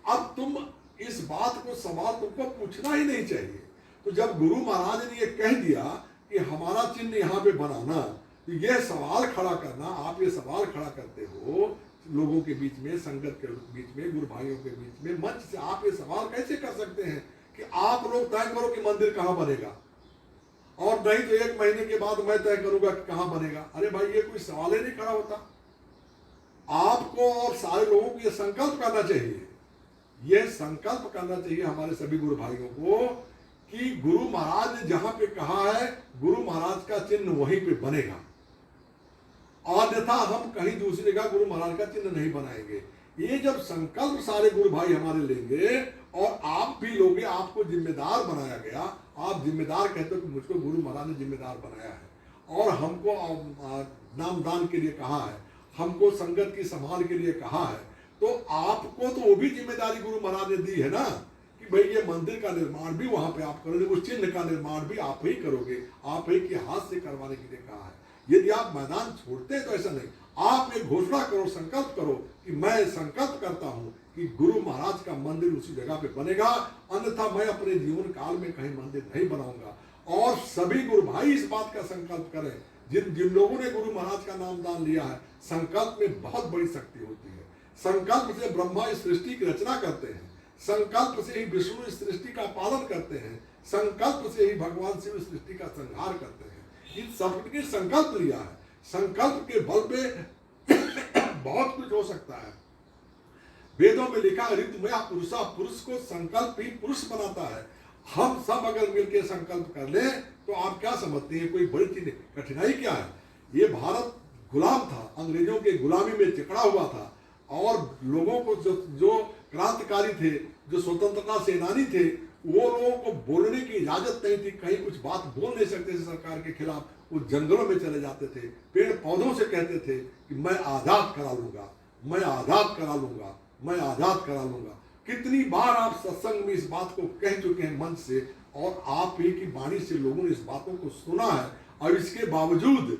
S1: अब तुम इस बात को सवाल तुमको पूछना ही नहीं चाहिए। तो जब गुरु महाराज ने ये कह दिया कि हमारा चिन्ह यहाँ पे बनाना, तो यह सवाल खड़ा करना, आप ये सवाल खड़ा करते हो लोगों के बीच में, संगत के बीच में, गुरु भाइयों के बीच में, मंच से आप ये सवाल कैसे कर सकते हैं कि आप लोग तय करो कि मंदिर कहाँ बनेगा, और नहीं तो 1 महीने के बाद मैं तय करूंगा कि कहाँ बनेगा। अरे भाई, ये कोई सवाल ही नहीं खड़ा होता। आपको और सारे लोगों को ये संकल्प करना चाहिए, ये संकल्प करना चाहिए हमारे सभी गुरु भाइयों को कि गुरु महाराज ने जहां पे कहा है, गुरु महाराज का चिन्ह वहीं पे बनेगा, अन्यथा हम कहीं दूसरी जगह गुरु महाराज का चिन्ह नहीं बनाएंगे। ये जब संकल्प सारे गुरु भाई हमारे लेंगे और आप भी लोगे, आपको जिम्मेदार बनाया गया, आप जिम्मेदार कहते हो कि मुझको गुरु महाराज ने जिम्मेदार बनाया है और हमको नामदान के लिए कहा है, हमको संगत की संभाल के लिए कहा है, तो आपको तो वो भी जिम्मेदारी गुरु महाराज ने दी है ना कि भाई ये मंदिर का निर्माण भी वहां पे आप करोगे, उस चिन्ह का निर्माण भी आप ही करोगे, आप ही के हाथ से करवाने के लिए कहा है। यदि आप मैदान छोड़ते हैं तो ऐसा नहीं, आप एक घोषणा करो, संकल्प करो कि मैं संकल्प करता हूं कि गुरु महाराज का मंदिर उसी जगह पे बनेगा, अन्यथा मैं अपने जीवन काल में कहीं मंदिर नहीं बनाऊंगा। और सभी गुरु भाई इस बात का संकल्प करें, जिन जिन लोगों ने गुरु महाराज का नाम दान लिया है। संकल्प में बहुत बड़ी शक्ति होती है। संकल्प से ब्रह्मा इस सृष्टि की रचना करते हैं, संकल्प से ही विष्णु इस सृष्टि का पालन करते हैं, संकल्प से ही भगवान शिव इस सृष्टि का संहार करते हैं। इन सबके संकल्प लिया है, संकल्प के बल पे बहुत कुछ हो सकता है। वेदों में लिखा ऋतुमया पुरुषा, पुरुष को संकल्प ही पुरुष बनाता है। हम सब अगर मिलकर संकल्प कर लें तो आप क्या समझते हैं कोई बड़ी चीज, कठिनाई क्या है? ये भारत गुलाम था, अंग्रेजों के गुलामी में जकड़ा हुआ था, और लोगों को जो क्रांतिकारी थे, जो स्वतंत्रता सेनानी थे, वो लोगों को बोलने की इजाजत नहीं थी, कहीं कुछ बात बोल नहीं सकते थे सरकार के खिलाफ। वो जंगलों में चले जाते थे, पेड़ पौधों से कहते थे कि मैं आजाद करा लूंगा, मैं आजाद करा लूंगा, मैं आजाद करा लूंगा। कितनी बार आप सत्संग में इस बात को कह चुके हैं मंच से, और आप ही की वाणी से लोगों ने इस बातों को सुना है। और इसके बावजूद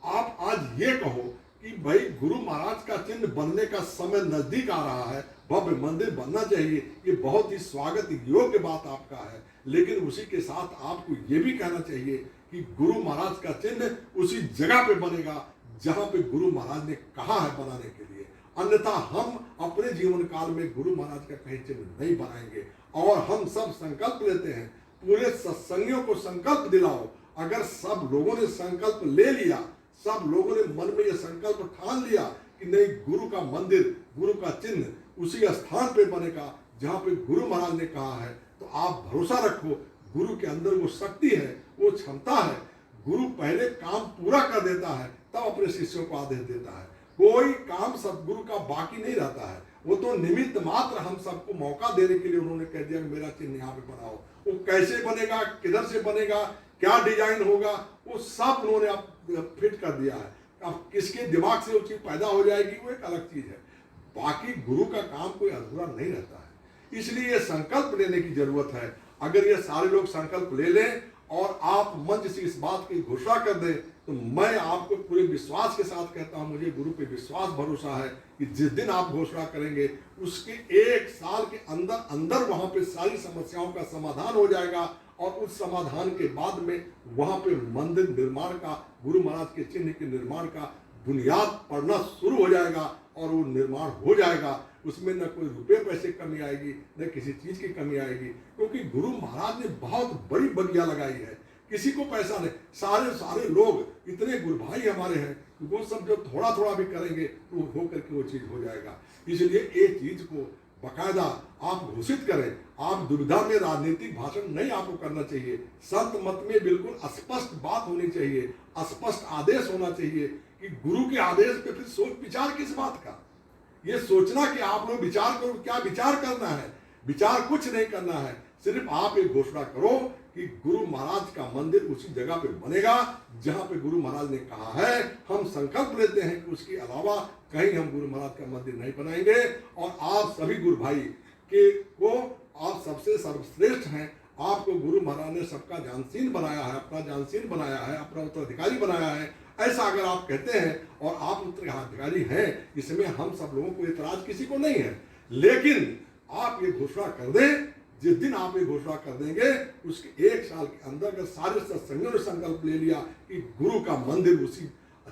S1: आप आज ये कहो कि भाई गुरु महाराज का चिन्ह बनने का समय नजदीक आ रहा है, भव्य मंदिर बनना चाहिए, ये बहुत ही स्वागत योग्य बात आपका है। लेकिन उसी के साथ आपको ये भी कहना चाहिए कि गुरु महाराज का चिन्ह उसी जगह पे बनेगा जहां पे गुरु महाराज ने कहा है बनाने के लिए, अन्यथा हम अपने जीवन काल में गुरु महाराज का कहीं चिन्ह नहीं बनाएंगे। और हम सब संकल्प लेते हैं, पूरे सत्संगियों को संकल्प दिलाओ। अगर सब लोगों ने संकल्प ले लिया, सब लोगों ने मन में यह संकल्प ठान लिया कि नहीं, गुरु का मंदिर, गुरु का चिन्ह उसी स्थान पे बनेगा जहां पे गुरु महाराज ने कहा है, तो आप भरोसा रखो, गुरु के अंदर वो शक्ति है, वो क्षमता है। गुरु पहले काम पूरा कर देता है, तब अपने शिष्यों को आदेश देता है। कोई काम सदगुरु का बाकी नहीं रहता है, वो तो निमित्त मात्र हम सबको मौका देने के लिए उन्होंने कह दिया मेरा चिन्ह यहाँ पे बनाओ। वो कैसे बनेगा, किधर से बनेगा, क्या डिजाइन होगा, वो सब उन्होंने अब फिट कर दिया है। अब किसके दिमाग से वो चीज पैदा हो जाएगी वो एक अलग चीज है, बाकी गुरु का काम कोई अधूरा नहीं रहता है। इसलिए संकल्प लेने की जरूरत है। अगर ये सारे लोग संकल्प ले लें और आप मंच से इस बात की घोषणा कर दें, तो मैं आपको पूरे विश्वास के साथ कहता हूं, मुझे गुरु पे विश्वास भरोसा है कि जिस दिन आप घोषणा करेंगे उसके 1 साल के अंदर अंदर वहां पे सारी समस्याओं का समाधान हो जाएगा। और उस समाधान के बाद में वहां पे मंदिर निर्माण का, गुरु महाराज के चिन्ह के निर्माण का बुनियाद पड़ना शुरू हो जाएगा और वो निर्माण हो जाएगा। उसमें न कोई रुपए पैसे कमी आएगी, न किसी चीज की कमी आएगी, क्योंकि गुरु महाराज ने बहुत बड़ी बगिया लगाई है। किसी को पैसा नहीं, सारे लोग इतने गुरु भाई हमारे हैं, वो सब जो थोड़ा थोड़ा भी करेंगे तो हो करके वो चीज हो जाएगा। इसलिए एक चीज को बकायदा आप घोषित करें। आप दुविधा में राजनीतिक भाषण नहीं आपको करना चाहिए। संत मत में बिल्कुल स्पष्ट बात होनी चाहिए, स्पष्ट आदेश होना चाहिए कि गुरु के आदेश पे फिर सोच विचार किस बात का। ये सोचना कि आप लोग विचार करो, क्या विचार करना है? विचार कुछ नहीं करना है, सिर्फ आप एक घोषणा करो कि गुरु महाराज का मंदिर उसी जगह पे बनेगा जहां पे गुरु महाराज ने कहा है। हम संकल्प लेते हैं कि उसके अलावा कहीं हम गुरु महाराज का मंदिर नहीं बनाएंगे। और आप सभी गुरु भाई को आप सबसे सर्वश्रेष्ठ हैं। आपको गुरु महाराज ने सबका जानशीन बनाया है, अपना जानशीन बनाया है, अपना उत्तराधिकारी बनाया है। ऐसा अगर आप कहते हैं और आप उत्तराधिकारी हैं, इसमें हम सब लोगों को इतराज किसी को नहीं है। लेकिन आप ये घोषणा कर दें, जिस दिन आप ये घोषणा कर देंगे उसके 1 साल के अंदर अगर सारे सत्संगों ने संकल्प ले लिया कि गुरु का मंदिर उसी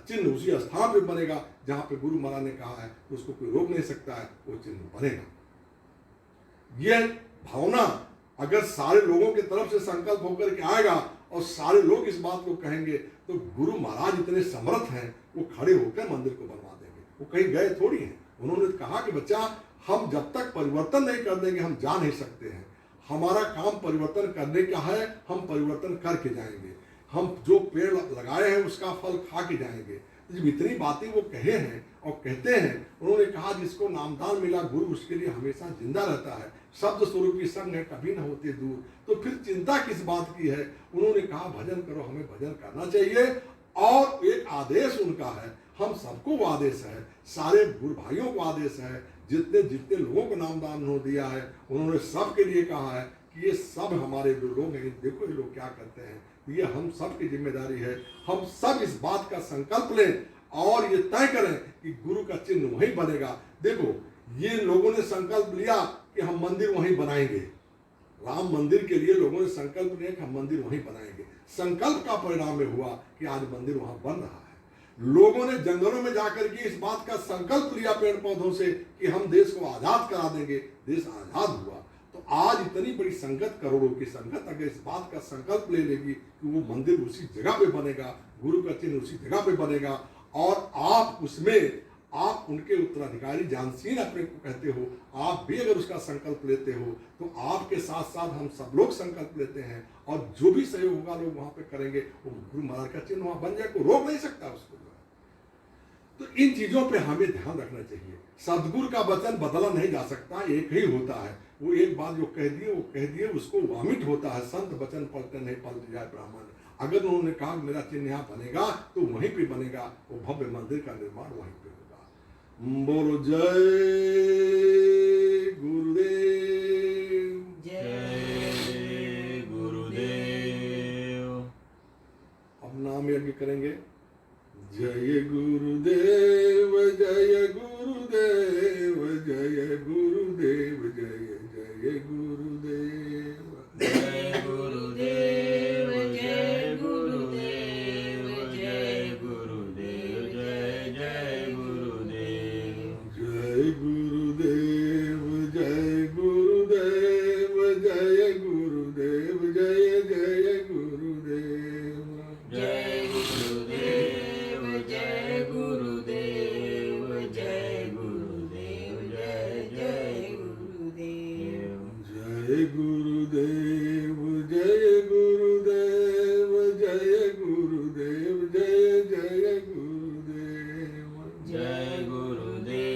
S1: चिन्ह उसी स्थान पे बनेगा जहां पे गुरु महाराज ने कहा है, उसको कोई रोक नहीं सकता है, वो चिन्ह बनेगा। यह भावना अगर सारे लोगों की तरफ से संकल्प होकर के आएगा और सारे लोग इस बात को कहेंगे, तो गुरु महाराज इतने समर्थ हैं, वो खड़े होकर मंदिर को बनवा देंगे। वो कहीं गए थोड़ी हैं। उन्होंने कहा कि बच्चा, हम जब तक परिवर्तन नहीं कर देंगे हम जा नहीं सकते हैं। हमारा काम परिवर्तन करने का है, हम परिवर्तन करके जाएंगे। हम जो पेड़ लगाए हैं उसका फल खा के जाएंगे। जब इतनी बातें वो कहे हैं और कहते हैं, उन्होंने कहा जिसको नामदान मिला गुरु उसके लिए हमेशा जिंदा रहता है, शब्द स्वरूपी संग है कभी न होते दूर, तो फिर चिंता किस बात की है। उन्होंने कहा भजन करो, हमें भजन करना चाहिए। और एक आदेश उनका है, हम सबको वो आदेश है, सारे गुरु भाइयों को आदेश है, जितने जितने लोगों को नामदान उन्होंने दिया है, उन्होंने सबके लिए कहा है कि ये सब हमारे जो लोग हैं, देखो ये लोग क्या करते हैं, ये हम सब की जिम्मेदारी है। हम सब इस बात का संकल्प लें और ये तय करें कि गुरु का चिन्ह वहीं बनेगा। देखो ये लोगों ने संकल्प लिया कि हम मंदिर वहीं बनाएंगे, राम मंदिर के लिए लोगों ने संकल्प लिया कि हम मंदिर वहीं बनाएंगे। संकल्प का परिणाम में हुआ कि आज मंदिर वहां बन रहा है। लोगों ने जंगलों में जाकर के इस बात का संकल्प लिया पेड़ पौधों से कि हम देश को आजाद करा देंगे, देश आजाद हुआ। तो आज इतनी बड़ी संगत, करोड़ों की संगत अगर इस बात का संकल्प ले लेगी कि वो मंदिर उसी जगह पे बनेगा, गुरु का चिन्ह उसी जगह पे बनेगा, और आप उसमें आप उनके उत्तराधिकारी जानसीन अपने को कहते हो, आप भी अगर उसका संकल्प लेते हो, तो आपके साथ साथ हम सब लोग संकल्प लेते हैं और जो भी सहयोग होगा लोग वहां पे करेंगे, वो गुरु महाराज का चिन्ह वहां बन जाए, कोई रोक नहीं सकता उसको। तो इन चीजों पे हमें ध्यान रखना चाहिए। सदगुरु का वचन बदला नहीं जा सकता, एक ही होता है। वो एक बात जो कह दिए वो कह दिए, उसको वामिट होता है। संत वचन पलटे नहीं पलट जाए ब्राह्मण। अगर उन्होंने कहा मेरा चिन्ह यहाँ बनेगा तो वहीं पे बनेगा, वो भव्य मंदिर का निर्माण वहीं पे होगा। बोलो जय गुरुदेव,
S2: जय गुरुदेव।
S1: अब नाम यज्ञ करेंगे। जय गुरुदेव, जय गुरुदेव, जय गुरुदेव, जय जय गुरुदेव,
S2: जय गुरुदेव, जय गुरुदेव, जय गुरुदेव, जय जय गुरुदेव,
S1: जय गुरुदेव, जय गुरुदेव, जय गुरुदेव, जय जय गुरुदेव,
S2: जय गुरुदेव, जय गुरुदेव, जय गुरुदेव, जय जय गुरुदेव,
S1: जय गुरुदेव, जय गुरुदेव, जय गुरुदेव, जय जय गुरुदेव,
S2: जय गुरुदेव,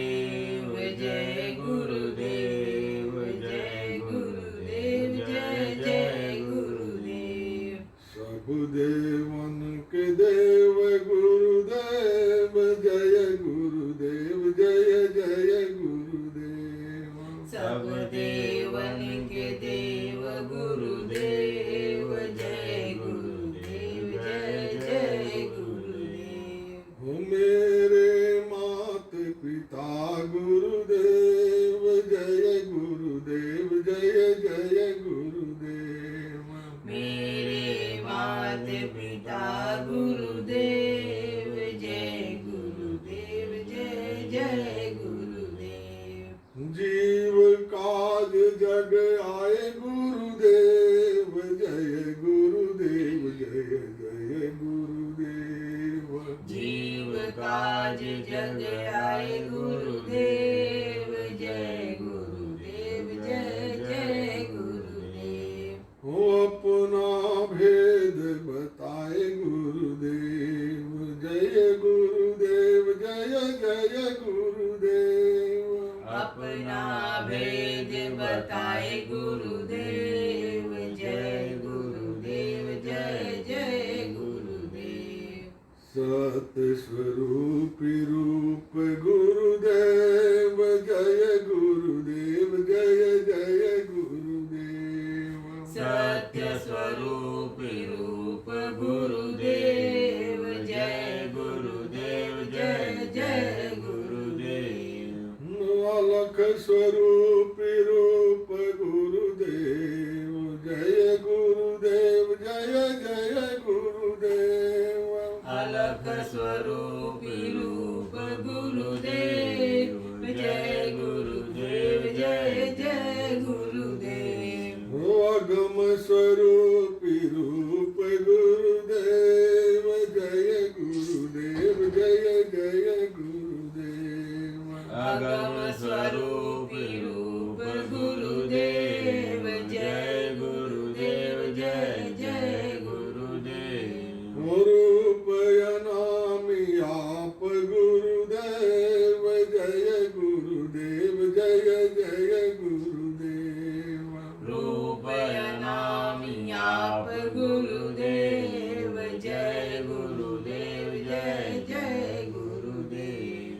S2: जय गुरुदेव, जय गुरुदेव, जय जय गुरुदेव,
S1: सब देवन के देव गुरुदेव, जय गुरुदेव, जय जय गुरुदेव,
S2: सब देवन के देव गुरुदेव, जय गुरुदेव, जय जय गुरुदेव,
S1: हो मेरे मात पिता गुरुदेव, जय गुरुदेव, जय जय गुरुदेव,
S2: मेरे मात पिता गुरुदेव, जय गुरुदेव, जय जय गुरुदेव,
S1: जीव काज जग आए गुरुदेव, जय गुरुदेव, जय जय गुरुदेव,
S2: जीव काज जग आए गुरुदेव, जय गुरुदेव, जय जय गुरुदेव,
S1: हो अपना भेद बताए गुरुदेव, जय गुरुदेव, जय जय गुरुदेव,
S2: अपना भेद बताए गुरुदेव, जय गुरुदेव, जय जय गुरुदेव,
S1: सत स्वरूप रूप गुरुदेव, जय गुरुदेव, जय जय गुरुदेव,
S2: सत्य स्वरूप रूप गुरुदेव, जय गुरुदेव, जय जय गुरुदेव,
S1: अलख स्वरूप रूप
S2: अलख स्वरूपी रूप गुरुदेव जय गुरुदेव जय जय गुरुदेव।
S1: अगम स्वरूपी रूप गुरुदेव जय गुरुदेव जय जय गुरुदेव।
S2: अगम स्वरूपी रूप गुरुदेव जय गुरुदेव जय जय गुरुदेव।
S1: रूप अनामि आप गुरुदेव जय गुरुदेव जय जय गुरुदेव।
S2: रूप नामी आप गुरुदेव जय गुरुदेव जय जय गुरुदेव।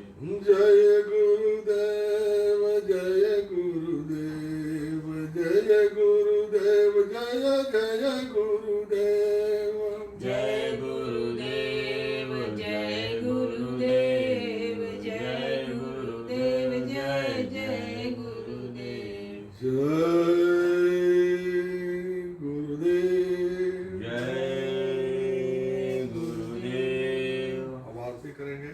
S1: जय गुरुदेव जय गुरुदेव जय गुरुदेव जय जय गुरुदेव।
S2: जय गुरुदेव जय गुरुदेव जय गुरुदेव जय जय गुरुदेव।
S1: जय गुरुदेव
S2: जय गुरुदेव।
S1: अब आरती करेंगे।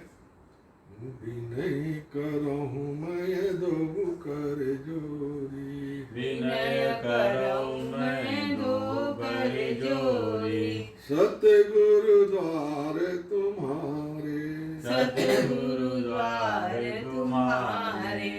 S1: विनय करहूँ मैं दो कर जोरी।
S2: विनय करऊँ मैं दो कर जोरी।
S1: सतगुरु द्वार तुम्हारे।
S2: सतगुरु द्वार तुम्हारे।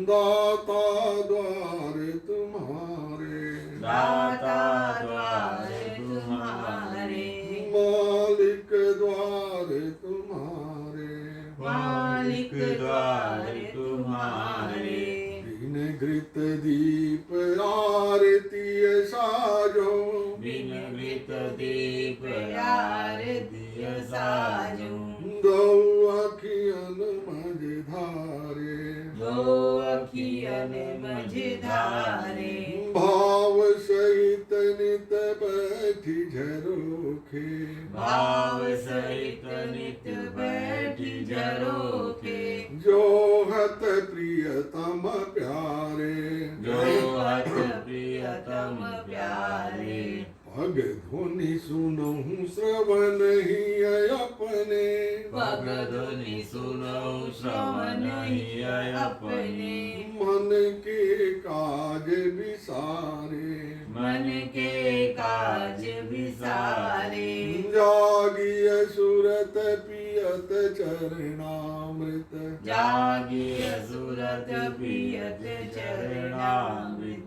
S1: दाता द्वार तुम्हारे।
S2: दाता द्वार तुम्हारे।
S1: मालिक द्वार तुम्हारे।
S2: मालिक द्वार तुम्हारे।
S1: बिन घृत दीप आरती साजो।
S2: बिन घृत दीप आरती साजो।
S1: दो अखियन मझधारे।
S2: दो अखियन मझधारे।
S1: भाव सहित नित बैठी झरोखे।
S2: भाव सहित नित बैठी झरोखे।
S1: जो हत प्रियतम प्यारे।
S2: जो हत प्रियतम प्यारे।
S1: पग ध्वनि सुनहु श्रवण ही अपने।
S2: पग ध्वनि सुनौ श्रवण ही अपने।
S1: मन के काज विसारे।
S2: मन के काज विसारे।
S1: जागिय सुरत पियत चरणामृत।
S2: जागिय सुरत पियत चरणामृत।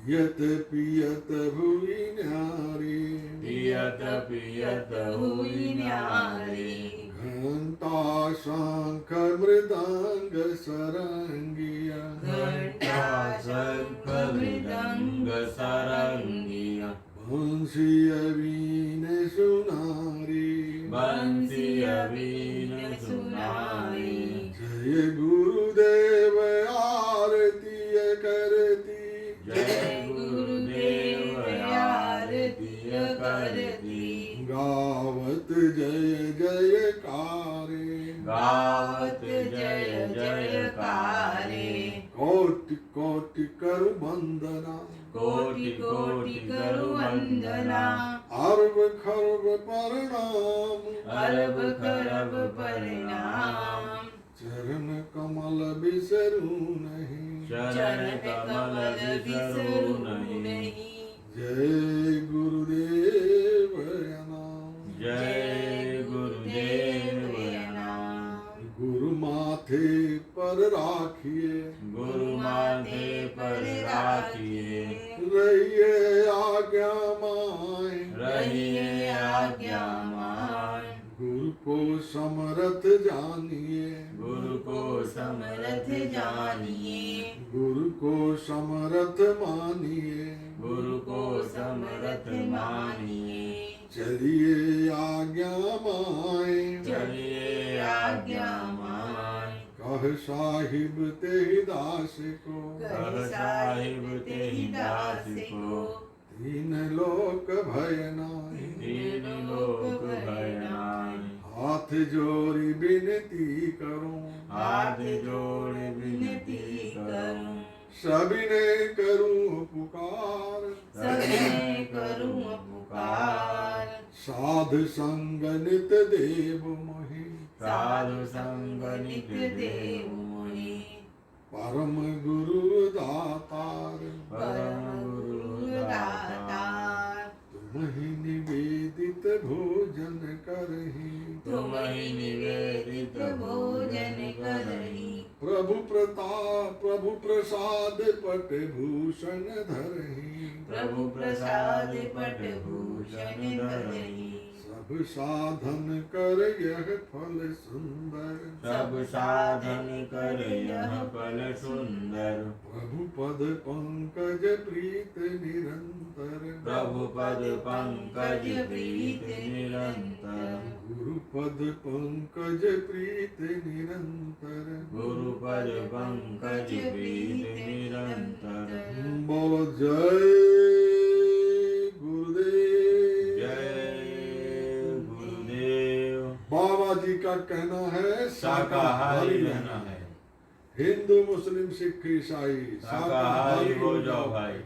S1: पियत पियत भुवि न्यारी।
S2: पियत पियत हुई न्यारी।
S1: घंटा शंख मृदंग सरंगिया।
S2: घंटा शंख मृदंग सारंगिया।
S1: बंसी वीण सुनारी।
S2: बंसी वीण सुनाई।
S1: जय गुरुदेव आरती करती।
S2: जय गुरुदेव आरती करती।
S1: गावत जय जयकारे।
S2: गावत जय जयकारे।
S1: कोटि कोटि करु वंदना।
S2: कोटि कोटि करु वंदना।
S1: अरब खरब प्रणाम।
S2: अरब खरब प्रणाम।
S1: चरण कमल बिसरू नहीं।
S2: चरण कमल बिसरू नहीं।
S1: जय गुरुदेव नाम।
S2: जय गुरुदेव नाम।
S1: गुरु माथे पर राखिए।
S2: गुरु माथे पर राखिए।
S1: रहिए आज्ञा माय।
S2: रहिए आज्ञा मान।
S1: गुरु को समरथ जानिए।
S2: गुरु को समरथ जानिए।
S1: गुरु को समरथ मानिए।
S2: गुरु को समरथ मानिए।
S1: चलिए आज्ञा माय।
S2: चलिए आज्ञा मान।
S1: कह साहिब तेहि दास को।
S2: कह साहिब तेहि दास को।
S1: तीन लोक भय नाहि।
S2: तीन लोक भय नाहि।
S1: हाथ जोड़ी विनती करूं।
S2: हाथ जोड़ विनती करूं।
S1: सविनय करूं पुकार।
S2: सविनय करूं पुकार।
S1: साधु संग नित देव मोहि,
S2: साधु संग नित्य देव मोहि,
S1: परम गुरु दातार,
S2: परम गुरु दातार,
S1: तुम्हि निवेदित भोजन करहि,
S2: तुम्हि निवेदित भोजन करहि,
S1: प्रभु प्रताप प्रभु प्रसाद पट भूषण धरहि,
S2: प्रभु प्रसाद पट भूषण धरहि,
S1: सब साधन कर यह फल सुंदर,
S2: सब साधन कर यह फल सुंदर,
S1: प्रभु पद पंकज प्रीत निरंतर,
S2: प्रभु पद पंकज प्रीत निरंतर,
S1: गुरु पद पंकज प्रीत निरंतर,
S2: गुरु पद पंकज प्रीत निरंतर।
S1: बोलो जय गुरुदेव।
S2: जय गुरुदेव।
S1: बाबा जी का कहना है
S2: शाकाहारी रहना है,
S1: हिंदू मुस्लिम सिख ईसाई
S2: शाकाहारी हो जाओ भाई,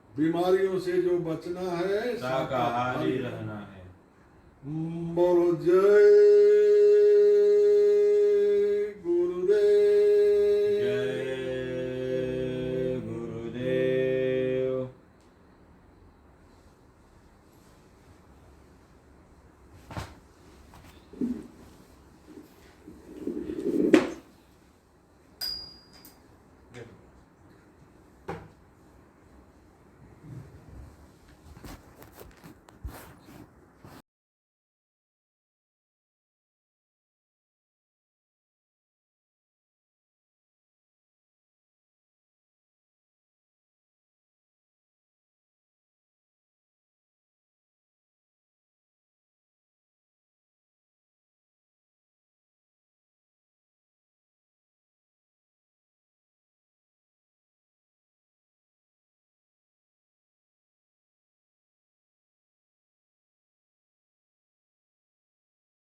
S1: बीमारियों से जो बचना है
S2: शाकाहारी रहना है।
S1: बोलो जय